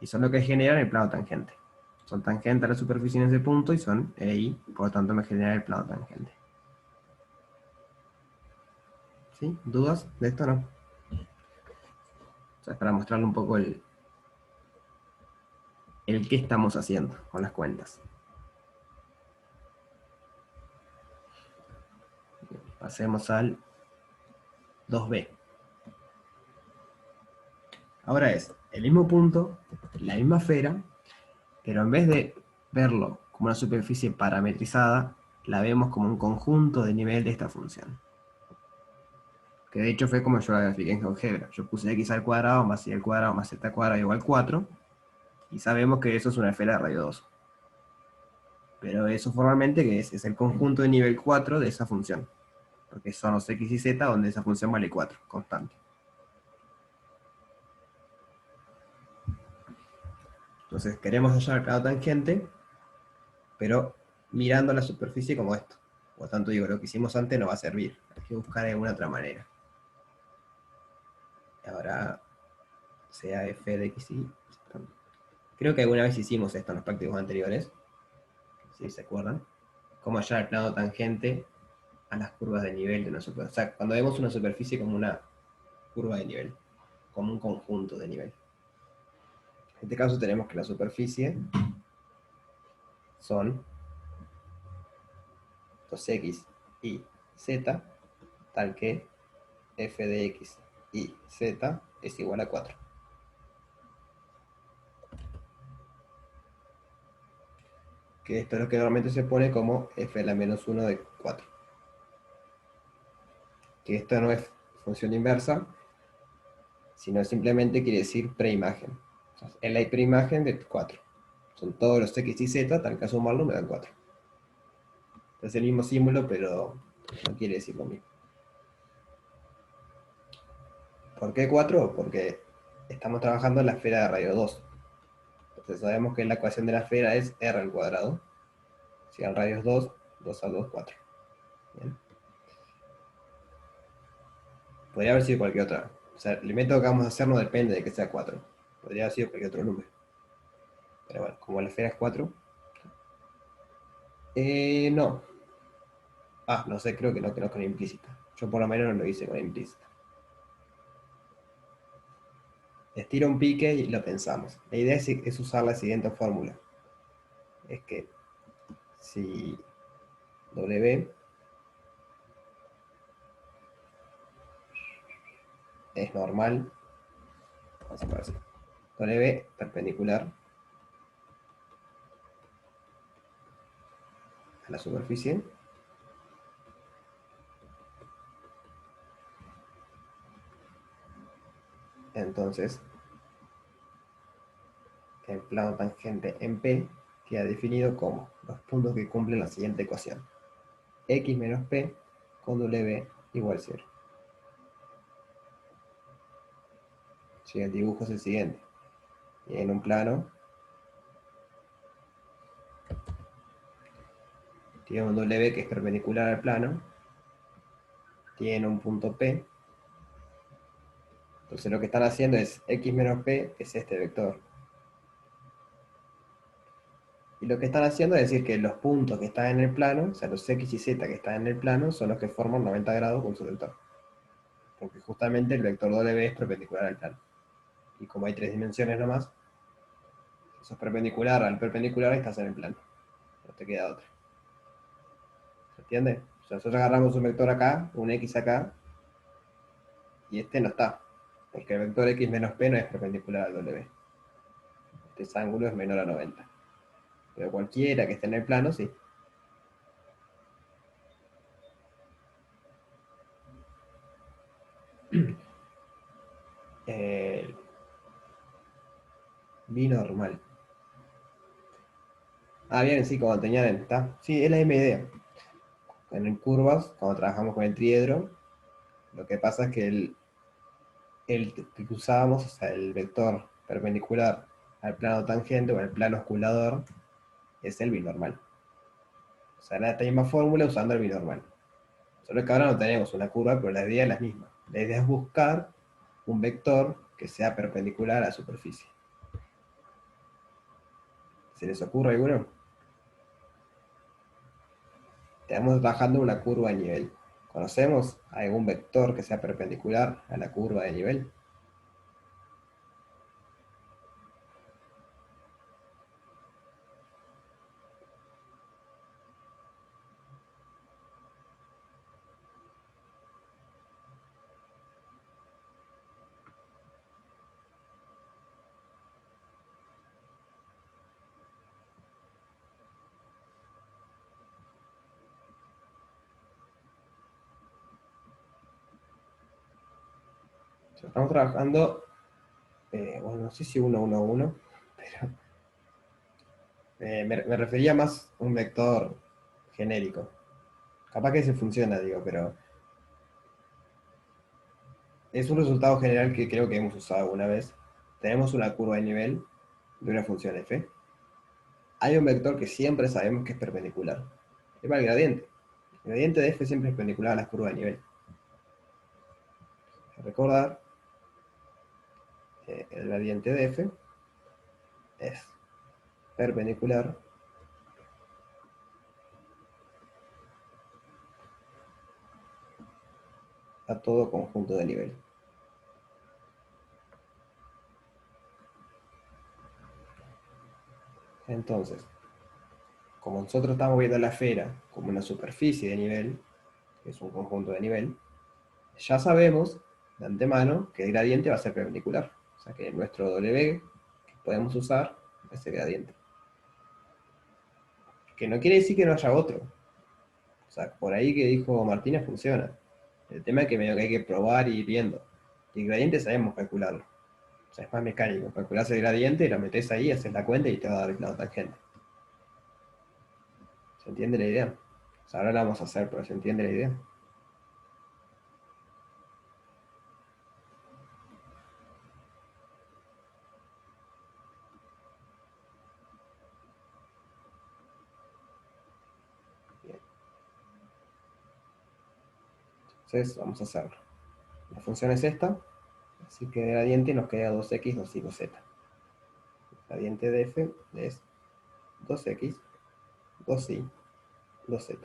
Y son lo que generan el plano tangente. Son tangente a la superficie en ese punto y son LI, por lo tanto me genera el plano tangente. ¿Sí? ¿Dudas de esto? No. O sea, es para mostrarle un poco el qué estamos haciendo con las cuentas. Pasemos al 2b. Ahora es el mismo punto, la misma esfera, pero en vez de verlo como una superficie parametrizada, la vemos como un conjunto de nivel de esta función. Que de hecho fue como yo la grafiqué en GeoGebra. Yo puse x al cuadrado más y al cuadrado más z al cuadrado igual 4, y sabemos que eso es una esfera de radio 2. Pero eso formalmente que es el conjunto de nivel 4 de esa función. Porque son los x y z donde esa función vale 4, constante. Entonces queremos hallar el plano tangente, pero mirando la superficie como esto. Por lo tanto digo, lo que hicimos antes no va a servir. Hay que buscar de alguna otra manera. Y ahora sea f de x y... Creo que alguna vez hicimos esto en los prácticos anteriores. Si se acuerdan. Cómo hallar el plano tangente a las curvas de nivel de una superficie. O sea, cuando vemos una superficie como una curva de nivel, como un conjunto de nivel. En este caso tenemos que la superficie son 2x y z, tal que f de x y z es igual a 4. Que esto es lo que normalmente se pone como f a la menos 1 de 4. Que esto no es función inversa, sino simplemente quiere decir preimagen. O sea, es la preimagen de 4. Son todos los x y z, tal que sumarlo me dan 4. Es el mismo símbolo, pero no quiere decir lo mismo. ¿Por qué 4? Porque estamos trabajando en la esfera de radio 2. Entonces sabemos que la ecuación de la esfera es r al cuadrado. Si el radio es 2, 2 al 2, 4. Bien. Podría haber sido cualquier otra. O sea, el método que vamos a hacer no depende de que sea 4. Podría haber sido cualquier otro número. Pero bueno, como la esfera es 4. No. Ah, no sé, creo que no con implícita. Yo por lo menos no lo hice con implícita. Estiro un pique y lo pensamos. La idea es usar la siguiente fórmula. Es que si W es normal, vamos a poner así. W perpendicular a la superficie. Entonces, el plano tangente en P queda definido como los puntos que cumplen la siguiente ecuación. X menos P con W igual 0. Si el dibujo es el siguiente. Y en un plano tiene un W que es perpendicular al plano, tiene un punto P. Entonces lo que están haciendo es X menos P es este vector. Y lo que están haciendo es decir que los puntos que están en el plano, o sea, los X y Z que están en el plano, son los que forman 90 grados con su vector. Porque justamente el vector W es perpendicular al plano. Y como hay 3 dimensiones nomás, si sos perpendicular al perpendicular, estás en el plano. No te queda otra. ¿Se entiende? O sea, nosotros agarramos un vector acá, un X acá, y este no está. Porque el vector X menos P no es perpendicular al W. Este ángulo es menor a 90. Pero cualquiera que esté en el plano, sí. Eh, Binormal. Ah, bien, sí, como tenían, ¿está? Sí, es la misma idea. En curvas, cuando trabajamos con el triedro, lo que pasa es que el que usábamos, o sea, el vector perpendicular al plano tangente o al plano osculador, es el binormal. O sea, era esta misma fórmula usando el binormal. Solo que ahora no tenemos una curva, pero la idea es la misma. La idea es buscar un vector que sea perpendicular a la superficie. ¿Se les ocurre alguno? Estamos trabajando una curva de nivel. ¿Conocemos algún vector que sea perpendicular a la curva de nivel? O sea, estamos trabajando, bueno, no sé si 1, 1, 1, pero me refería más a un vector genérico. Capaz que se funciona, digo, pero es un resultado general que creo que hemos usado alguna vez. Tenemos una curva de nivel de una función f. Hay un vector que siempre sabemos que es perpendicular. Es el gradiente. El gradiente de f siempre es perpendicular a la curva de nivel. Recordar, el gradiente de f es perpendicular a todo conjunto de nivel. Entonces, como nosotros estamos viendo la esfera como una superficie de nivel, que es un conjunto de nivel, ya sabemos de antemano que el gradiente va a ser perpendicular. O sea que nuestro W que podemos usar es el gradiente. Que no quiere decir que no haya otro. O sea, por ahí que dijo Martínez funciona. El tema es que medio que hay que probar y ir viendo. Y el gradiente sabemos calcularlo. O sea, es más mecánico. Calculás el gradiente, lo metés ahí, haces la cuenta y te va a dar el lado tangente. ¿Se entiende la idea? O sea, ahora la vamos a hacer, pero ¿se entiende la idea? Entonces vamos a hacerlo. La función es esta, así que de gradiente nos queda 2x, 2y, 2z. El gradiente de f es 2x, 2y, 2z.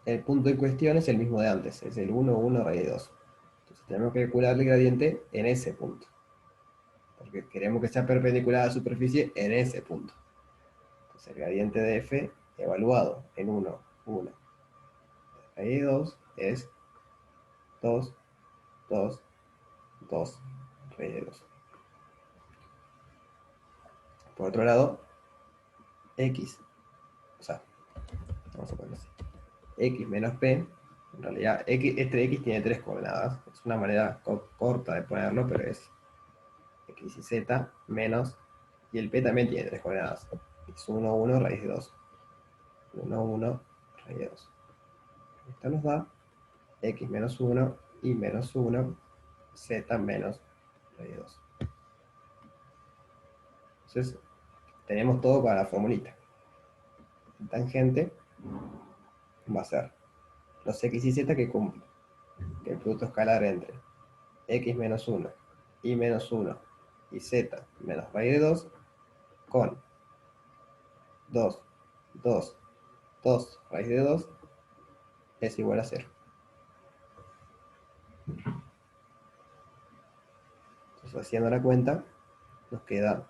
El punto en cuestión es el mismo de antes, es el 1, 1, raíz de 2. Entonces tenemos que calcular el gradiente en ese punto, porque queremos que sea perpendicular a la superficie en ese punto. Entonces el gradiente de f evaluado en 1, 1, raíz de 2 es 2, 2, 2, raíz de 2. Por otro lado, x, o sea, vamos a ponerlo así, x menos p, en realidad este x tiene 3 coordenadas, es una manera corta de ponerlo, pero es x y z menos, y el p también tiene 3 coordenadas, es 1, 1, raíz de 2, 1, 1, raíz de 2. Esto nos da x menos 1, y menos 1, z menos raíz de 2. Entonces, tenemos todo para la formulita. El tangente va a ser los x y z que cumplen, que el producto escalar entre x menos 1, y menos 1, y z menos raíz de 2, con 2, 2, 2 raíz de 2 es igual a 0. Entonces, haciendo la cuenta, nos queda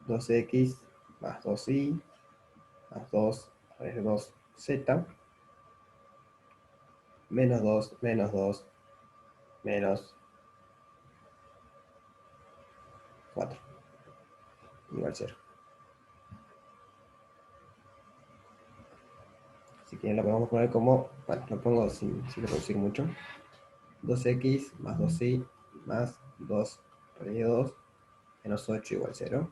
2x más 2y más 2 raíz de 2z menos 2 menos 2 menos 4 igual 0. Si quieren lo podemos poner como, bueno, lo pongo sin reducir mucho. 2x más 2y más 2 raíz de 2 menos 8 igual 0.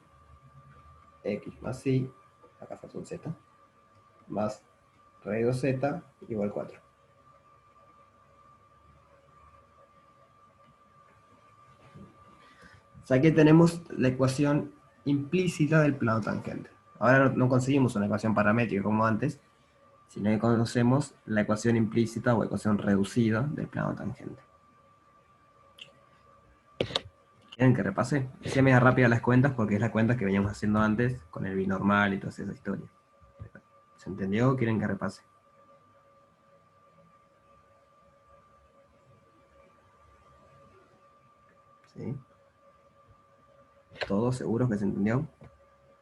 X más y, acá falta un z, más raíz de 2z igual 4. O sea, aquí tenemos la ecuación implícita del plano tangente. Ahora no conseguimos una ecuación paramétrica como antes, sino que conocemos la ecuación implícita o ecuación reducida del plano tangente. ¿Quieren que repase? Hice media rápida las cuentas porque es la cuenta que veníamos haciendo antes con el binormal y toda esa historia. ¿Se entendió o quieren que repase? ¿Sí? ¿Todos seguros que se entendió?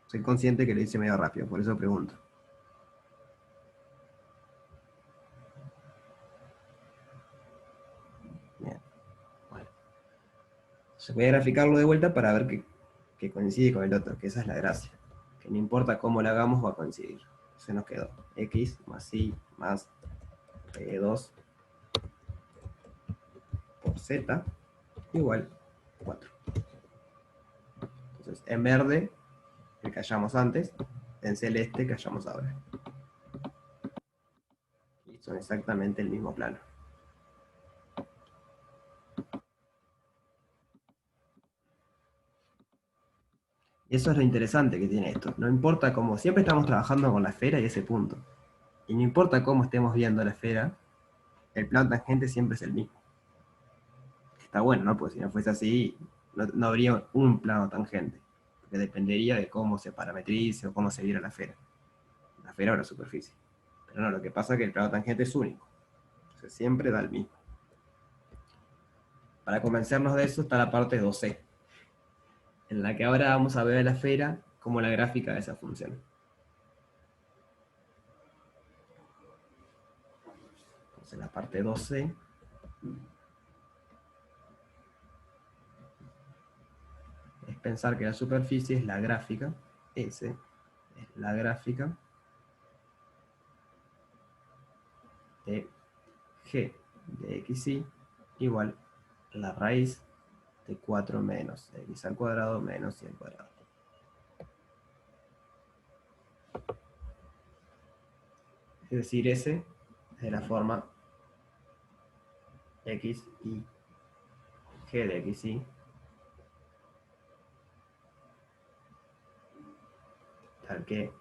Soy consciente que lo hice medio rápido, por eso pregunto. Bien. Bueno. Se voy a graficarlo de vuelta para ver que coincide con el otro, que esa es la gracia. Que no importa cómo lo hagamos, va a coincidir. Se nos quedó x más y más 2 por z igual 4. Entonces, en verde, el que hallamos antes, en celeste, que hallamos ahora. Y son exactamente el mismo plano. Y eso es lo interesante que tiene esto. No importa cómo, siempre estamos trabajando con la esfera y ese punto. Y no importa cómo estemos viendo la esfera, el plano tangente siempre es el mismo. Está bueno, ¿no? Porque si no fuese así, no habría un plano tangente. Porque dependería de cómo se parametrice o cómo se viera la esfera o la superficie. Pero no, lo que pasa es que el plano tangente es único. Entonces siempre da el mismo. Para convencernos de eso está la parte 2c, en la que ahora vamos a ver a la esfera como la gráfica de esa función. Entonces la parte 2c es pensar que la superficie es la gráfica, S es la gráfica de g de xy igual a la raíz de 4 menos x al cuadrado menos y al cuadrado. Es decir, S es de la forma x y g de xy tal que,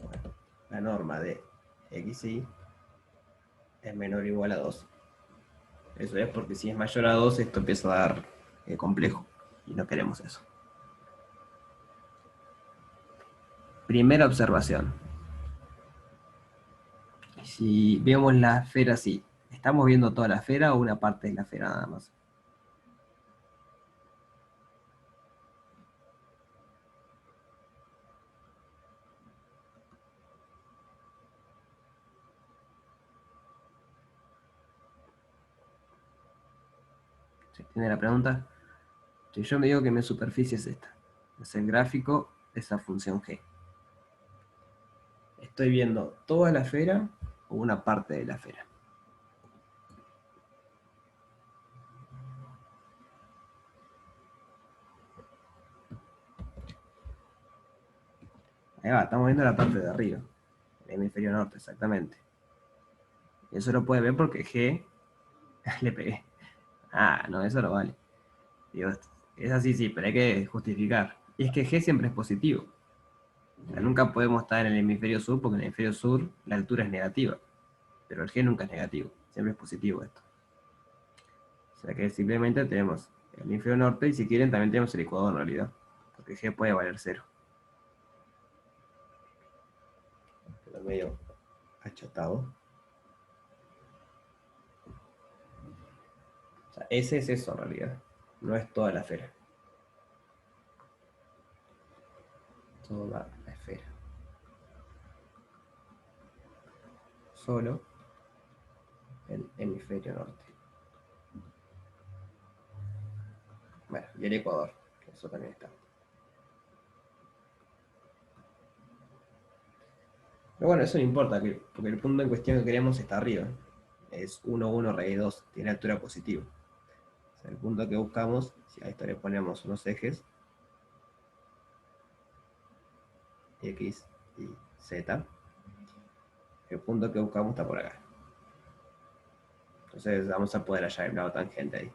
bueno, la norma de xy es menor o igual a 2. Eso es porque si es mayor a 2, esto empieza a dar complejo. Y no queremos eso. Primera observación. Si vemos la esfera así, ¿estamos viendo toda la esfera o una parte de la esfera nada más? ¿Se entiende la pregunta? Si yo me digo que mi superficie es esta, es el gráfico de esa función g. ¿Estoy viendo toda la esfera o una parte de la esfera? Ahí va, estamos viendo la parte de arriba, el hemisferio norte, exactamente. Y eso lo puede ver porque G le pegué. Ah, no, eso no vale. Digo, es así, sí, pero hay que justificar. Y es que G siempre es positivo. O sea, nunca podemos estar en el hemisferio sur porque en el hemisferio sur la altura es negativa. Pero el G nunca es negativo, siempre es positivo esto. O sea que simplemente tenemos el hemisferio norte y si quieren también tenemos el ecuador en realidad. Porque G puede valer 0. Pero medio achatado. O sea, ese es eso en realidad. No es toda la esfera. Toda la esfera. Solo el hemisferio norte. Bueno, y el ecuador, que eso también está. Pero bueno, eso no importa, porque el punto en cuestión que queremos está arriba. Es 1, 1, raíz 2, tiene altura positiva. O sea, el punto que buscamos, si a esto le ponemos unos ejes, X y Z, el punto que buscamos está por acá. Entonces vamos a poder hallar el lado tangente ahí.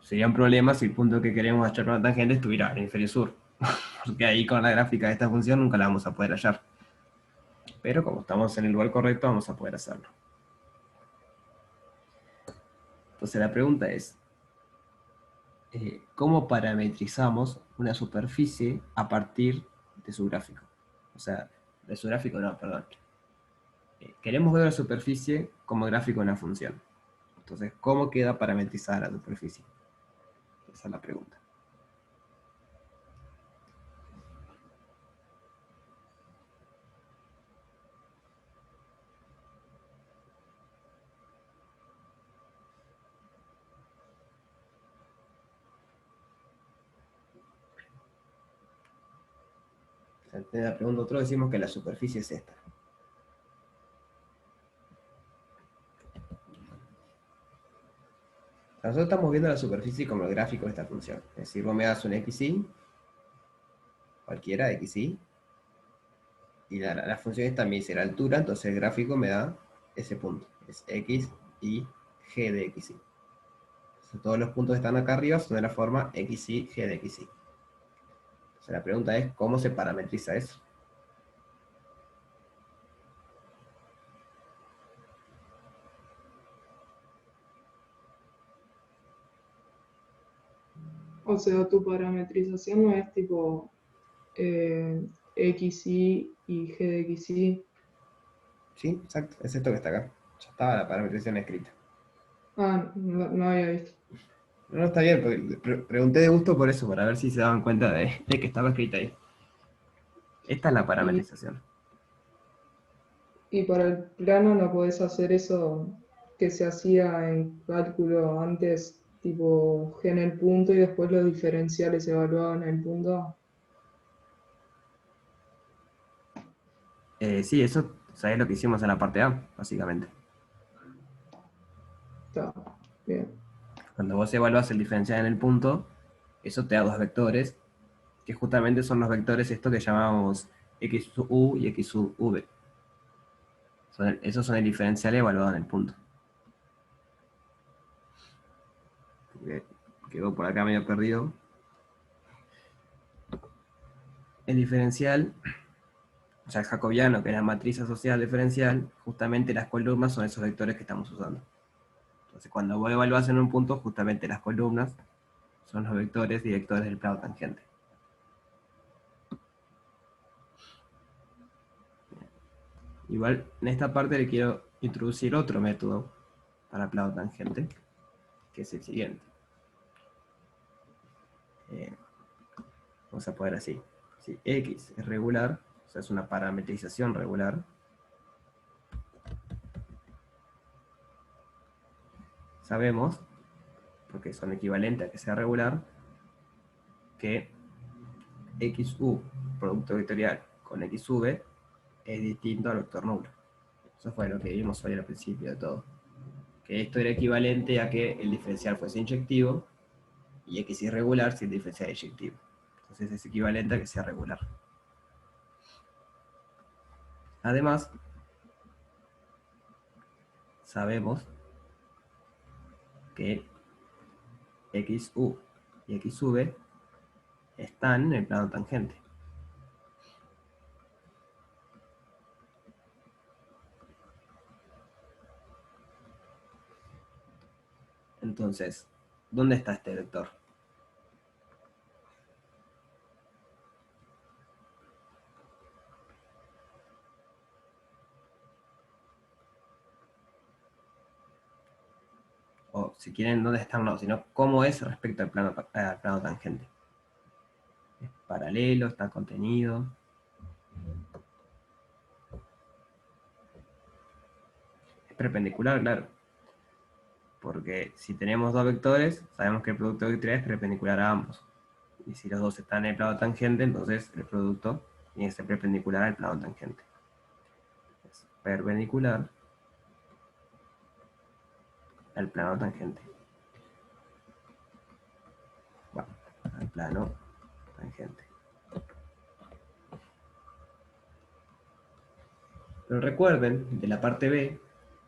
Sería un problema si el punto que queremos hallar por la tangente estuviera en el hemisferio sur. Porque ahí con la gráfica de esta función nunca la vamos a poder hallar. Pero como estamos en el lugar correcto, vamos a poder hacerlo. Entonces la pregunta es, ¿cómo parametrizamos una superficie a partir de su gráfico? O sea, de su gráfico no, perdón. Queremos ver la superficie como gráfico de una función. Entonces, ¿cómo queda parametrizada la superficie? Esa es la pregunta. Ante la pregunta, nosotros decimos que la superficie es esta. Nosotros estamos viendo la superficie como el gráfico de esta función. Es decir, vos me das un xy, cualquiera xy, y la función esta me dice la altura, entonces el gráfico me da ese punto. Es x y g de xy. Entonces, todos los puntos que están acá arriba son de la forma xy, g de xy. Entonces la pregunta es, ¿cómo se parametriza eso? O sea, tu parametrización no es tipo XY y G de XY. Sí, exacto, es esto que está acá. Ya estaba la parametrización escrita. Ah, no había visto. No, está bien, porque pregunté de gusto por eso, para ver si se daban cuenta de que estaba escrita ahí. Esta es la Y, parametrización. y para el plano no podés hacer eso que se hacía en cálculo antes, tipo G en el punto y después los diferenciales se evaluaban en el punto. Sí, eso, ¿sabes lo que hicimos en la parte A, básicamente? Está bien. Cuando vos evaluás el diferencial en el punto, eso te da dos vectores, que justamente son los vectores estos que llamamos XU y XV. Esos son el diferencial evaluado en el punto. Quedó por acá medio perdido. El diferencial o sea, jacobiano, que es la matriz asociada diferencial, justamente las columnas son esos vectores que estamos usando. Entonces, cuando vos evaluás en un punto, justamente las columnas son los vectores directores del plano tangente. Igual, en esta parte le quiero introducir otro método para plano tangente, que es el siguiente. Vamos a poner así. Si X es regular, o sea, es una parametrización regular, sabemos, porque son equivalentes a que sea regular, que XU, producto vectorial con XV, es distinto al vector nulo. Eso fue lo que vimos hoy al principio de todo. Que esto era equivalente a que el diferencial fuese inyectivo y X es regular si el diferencial es inyectivo. Entonces es equivalente a que sea regular. Además, sabemos que XU y XV están en el plano tangente. Entonces, ¿dónde está este vector? O si quieren, ¿dónde están? No, sino cómo es respecto al plano tangente. ¿Es paralelo? ¿Está contenido? Es perpendicular, claro. Porque si tenemos dos vectores, sabemos que el producto vectorial es perpendicular a ambos. Y si los dos están en el plano tangente, entonces el producto tiene que ser perpendicular al plano tangente. Es perpendicular al plano tangente. Bueno, al plano tangente. Pero recuerden de la parte B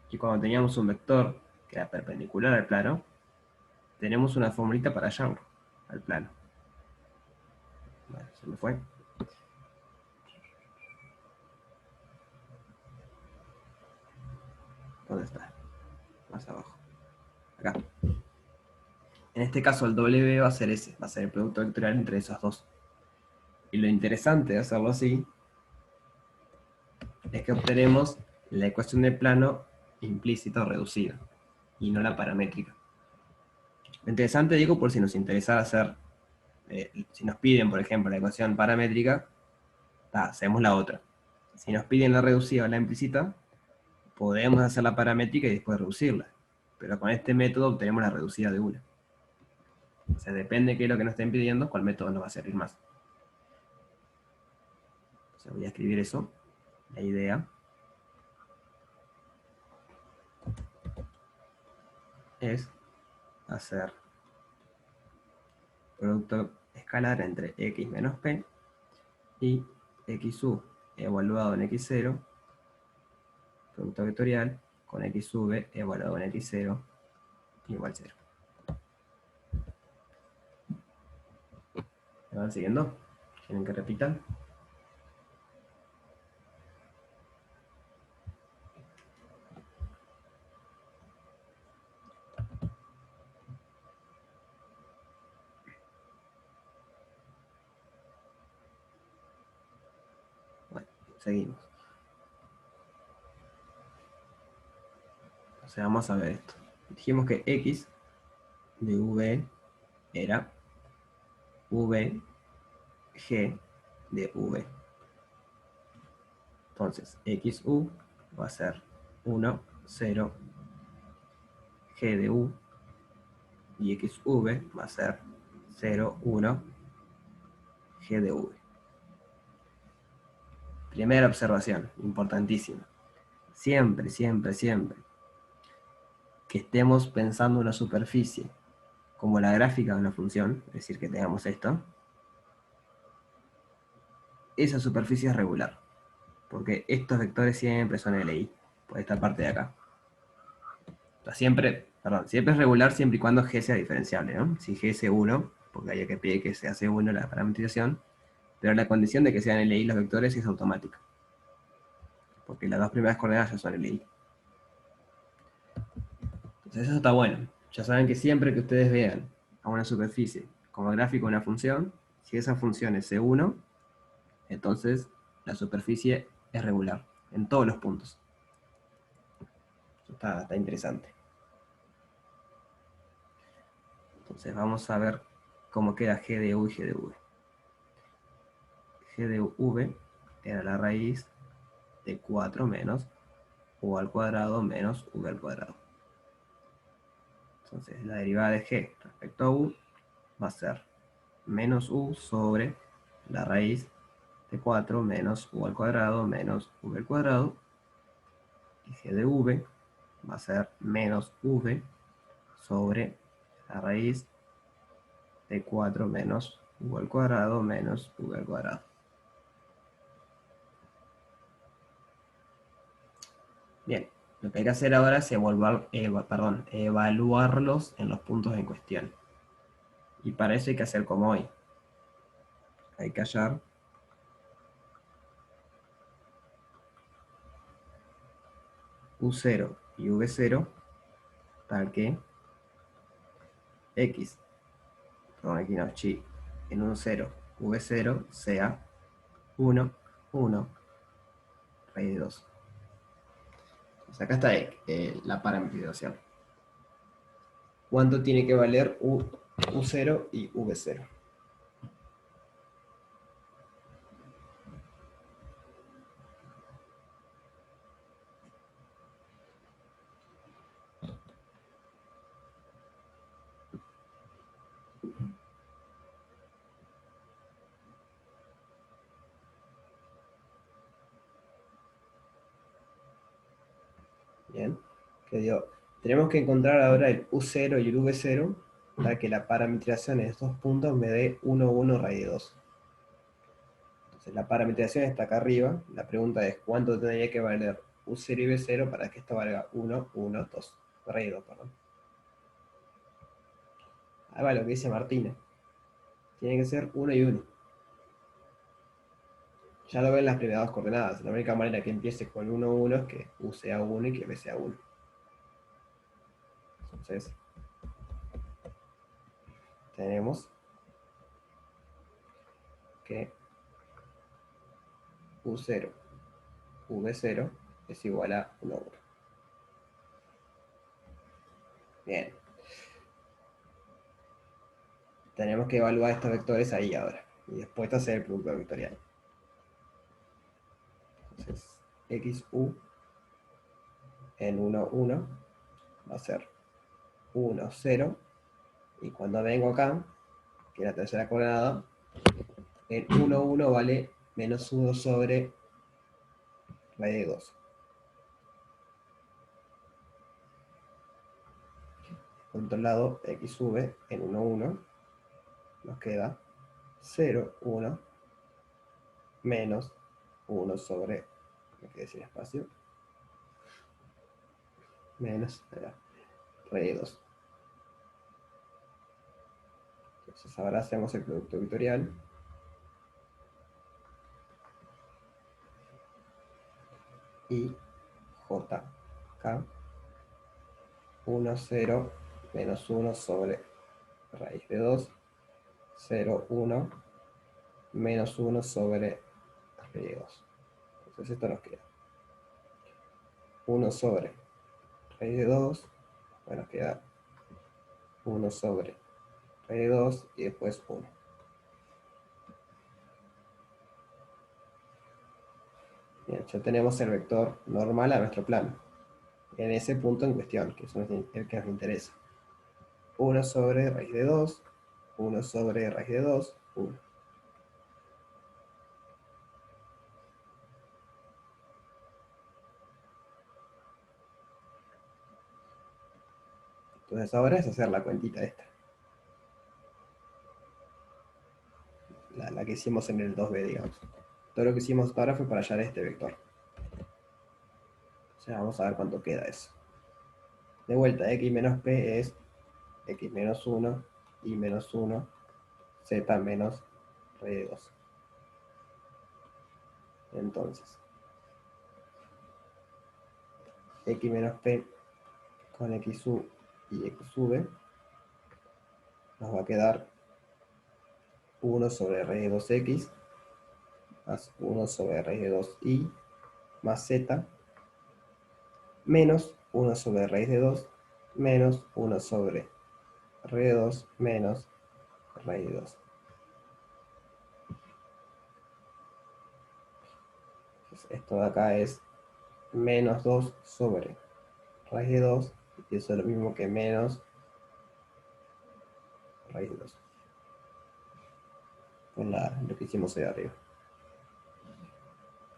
que cuando teníamos un vector que era perpendicular al plano, tenemos una formulita para hallarlo al plano. Bueno, se me fue. ¿Dónde está? Más abajo. Acá. En este caso el W va a ser ese, va a ser el producto vectorial entre esos dos. Y lo interesante de hacerlo así es que obtenemos la ecuación de plano implícita o reducida, y no la paramétrica. Lo interesante, digo, por si nos interesa hacer, si nos piden, por ejemplo, la ecuación paramétrica, hacemos la otra. Si nos piden la reducida o la implícita, podemos hacer la paramétrica y después reducirla. Pero con este método obtenemos la reducida de una. O sea, depende de qué es lo que nos estén pidiendo, cuál método nos va a servir más. O sea, voy a escribir eso, la idea. Es hacer producto escalar entre x menos p y xu evaluado en x0, producto vectorial con xv evaluado en x0 igual 0. ¿Me van siguiendo? ¿Quieren que repitan? Bueno, seguimos. O sea, vamos a ver esto. Dijimos que x de v era v g de v. Entonces, xu va a ser 1, 0, g de u, y xv va a ser 0, 1, g de v. Primera observación, importantísima. Siempre, siempre, siempre que estemos pensando una superficie como la gráfica de una función, es decir, que tengamos esto, esa superficie es regular, porque estos vectores siempre son LI, por esta parte de acá. O sea, siempre es regular siempre y cuando G sea diferenciable, ¿no? Si G es 1, porque hay que pedir que sea C1 la parametrización, pero la condición de que sean LI los vectores es automática. porque las dos primeras coordenadas ya son el y. Entonces eso está bueno. Ya saben que siempre que ustedes vean a una superficie como gráfico de una función, si esa función es C1, entonces la superficie es regular en todos los puntos. Eso está interesante. Entonces vamos a ver cómo queda G de U y G de V. G de V era la raíz de 4 menos U al cuadrado menos V al cuadrado. Entonces la derivada de G respecto a U va a ser menos U sobre la raíz de 4 menos U al cuadrado menos V al cuadrado. Y G de V va a ser menos V sobre la raíz de 4 menos U al cuadrado menos V al cuadrado. Bien, lo que hay que hacer ahora es evaluarlos en los puntos en cuestión. Y para eso hay que hacer como hoy. Hay que hallar U0 y V0 tal que X, perdón, aquí no, chi, en U0, V0 sea 1, 1, raíz de 2. Entonces acá está la parametrización. ¿Cuánto tiene que valer U0 y V0? Bien, que dio. Tenemos que encontrar ahora el U0 y el V0 para que la parametrización en estos puntos me dé 1, 1 raíz de 2. Entonces la parametrización está acá arriba. La pregunta es cuánto tendría que valer U0 y V0 para que esto valga 1, 1, 2. Raíz de 2, perdón. Ahí va lo que dice Martina. Tiene que ser 1 y 1. Ya lo ven las primeras dos coordenadas. La única manera que empiece con 1, 1 es que U sea 1 y que V sea 1. Entonces, tenemos que U0, V0 es igual a 1, 1. Bien. Tenemos que evaluar estos vectores ahí ahora. Y después hacer el producto vectorial. Entonces, XU en 1, 1 va a ser 1, 0. Y cuando vengo acá, que es la tercera coordenada, el 1, 1 vale menos 1 sobre raíz de 2. Por otro lado, X sube en 1, 1, nos queda 0, 1, menos 1 sobre, me quedé sin espacio, menos raíz de 2. Entonces ahora hacemos el producto vectorial. Y JK 1, 0, menos 1 sobre raíz de 2, 0, 1, menos 1 sobre raíz de 2. Entonces esto nos queda 1 sobre raíz de 2, bueno, nos queda 1 sobre raíz de 2 y después 1. Bien, ya tenemos el vector normal a nuestro plano, en ese punto en cuestión, que es el que nos interesa. 1 sobre raíz de 2, 1 sobre raíz de 2, 1. Entonces ahora es hacer la cuentita esta. La que hicimos en el 2B, digamos. Todo lo que hicimos hasta ahora fue para hallar este vector. O sea, vamos a ver cuánto queda eso. De vuelta, x menos p es x menos 1, y menos 1, z menos r de 2. Entonces, x menos p con xu y xv, nos va a quedar 1 sobre raíz de 2x más 1 sobre raíz de 2y más z menos 1 sobre raíz de 2 menos 1 sobre raíz de 2 menos raíz de 2. Entonces, esto de acá es menos 2 sobre raíz de 2, y eso es lo mismo que menos raíz de 2. Con lo que hicimos ahí arriba.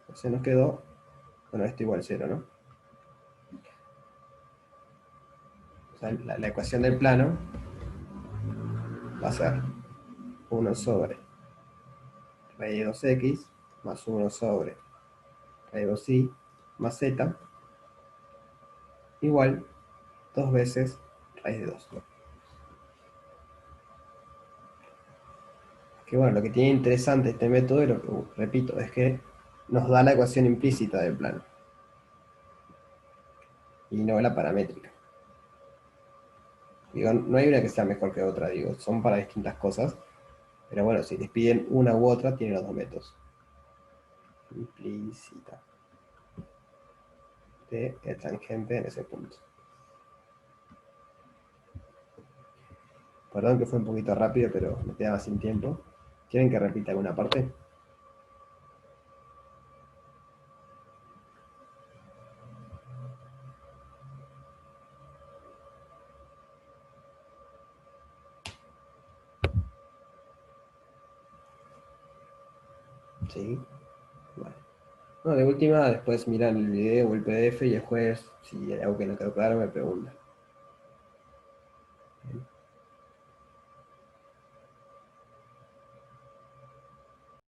Entonces nos quedó, bueno, esto igual 0, ¿no? O sea, la ecuación del plano va a ser 1 sobre raíz de 2x más 1 sobre raíz de 2y más z igual 2 veces raíz de 2. Que bueno, lo que tiene interesante este método, y lo que repito, es que nos da la ecuación implícita del plano y no la paramétrica. Digo, no hay una que sea mejor que otra, digo, son para distintas cosas, pero bueno, si les piden una u otra, tienen los dos métodos. Implícita de el tangente en ese punto. Perdón que fue un poquito rápido, pero me quedaba sin tiempo. ¿Quieren que repita alguna parte? Sí. Vale. No, de última, después miran el video o el PDF y después, si hay algo que no quedó claro, me preguntan.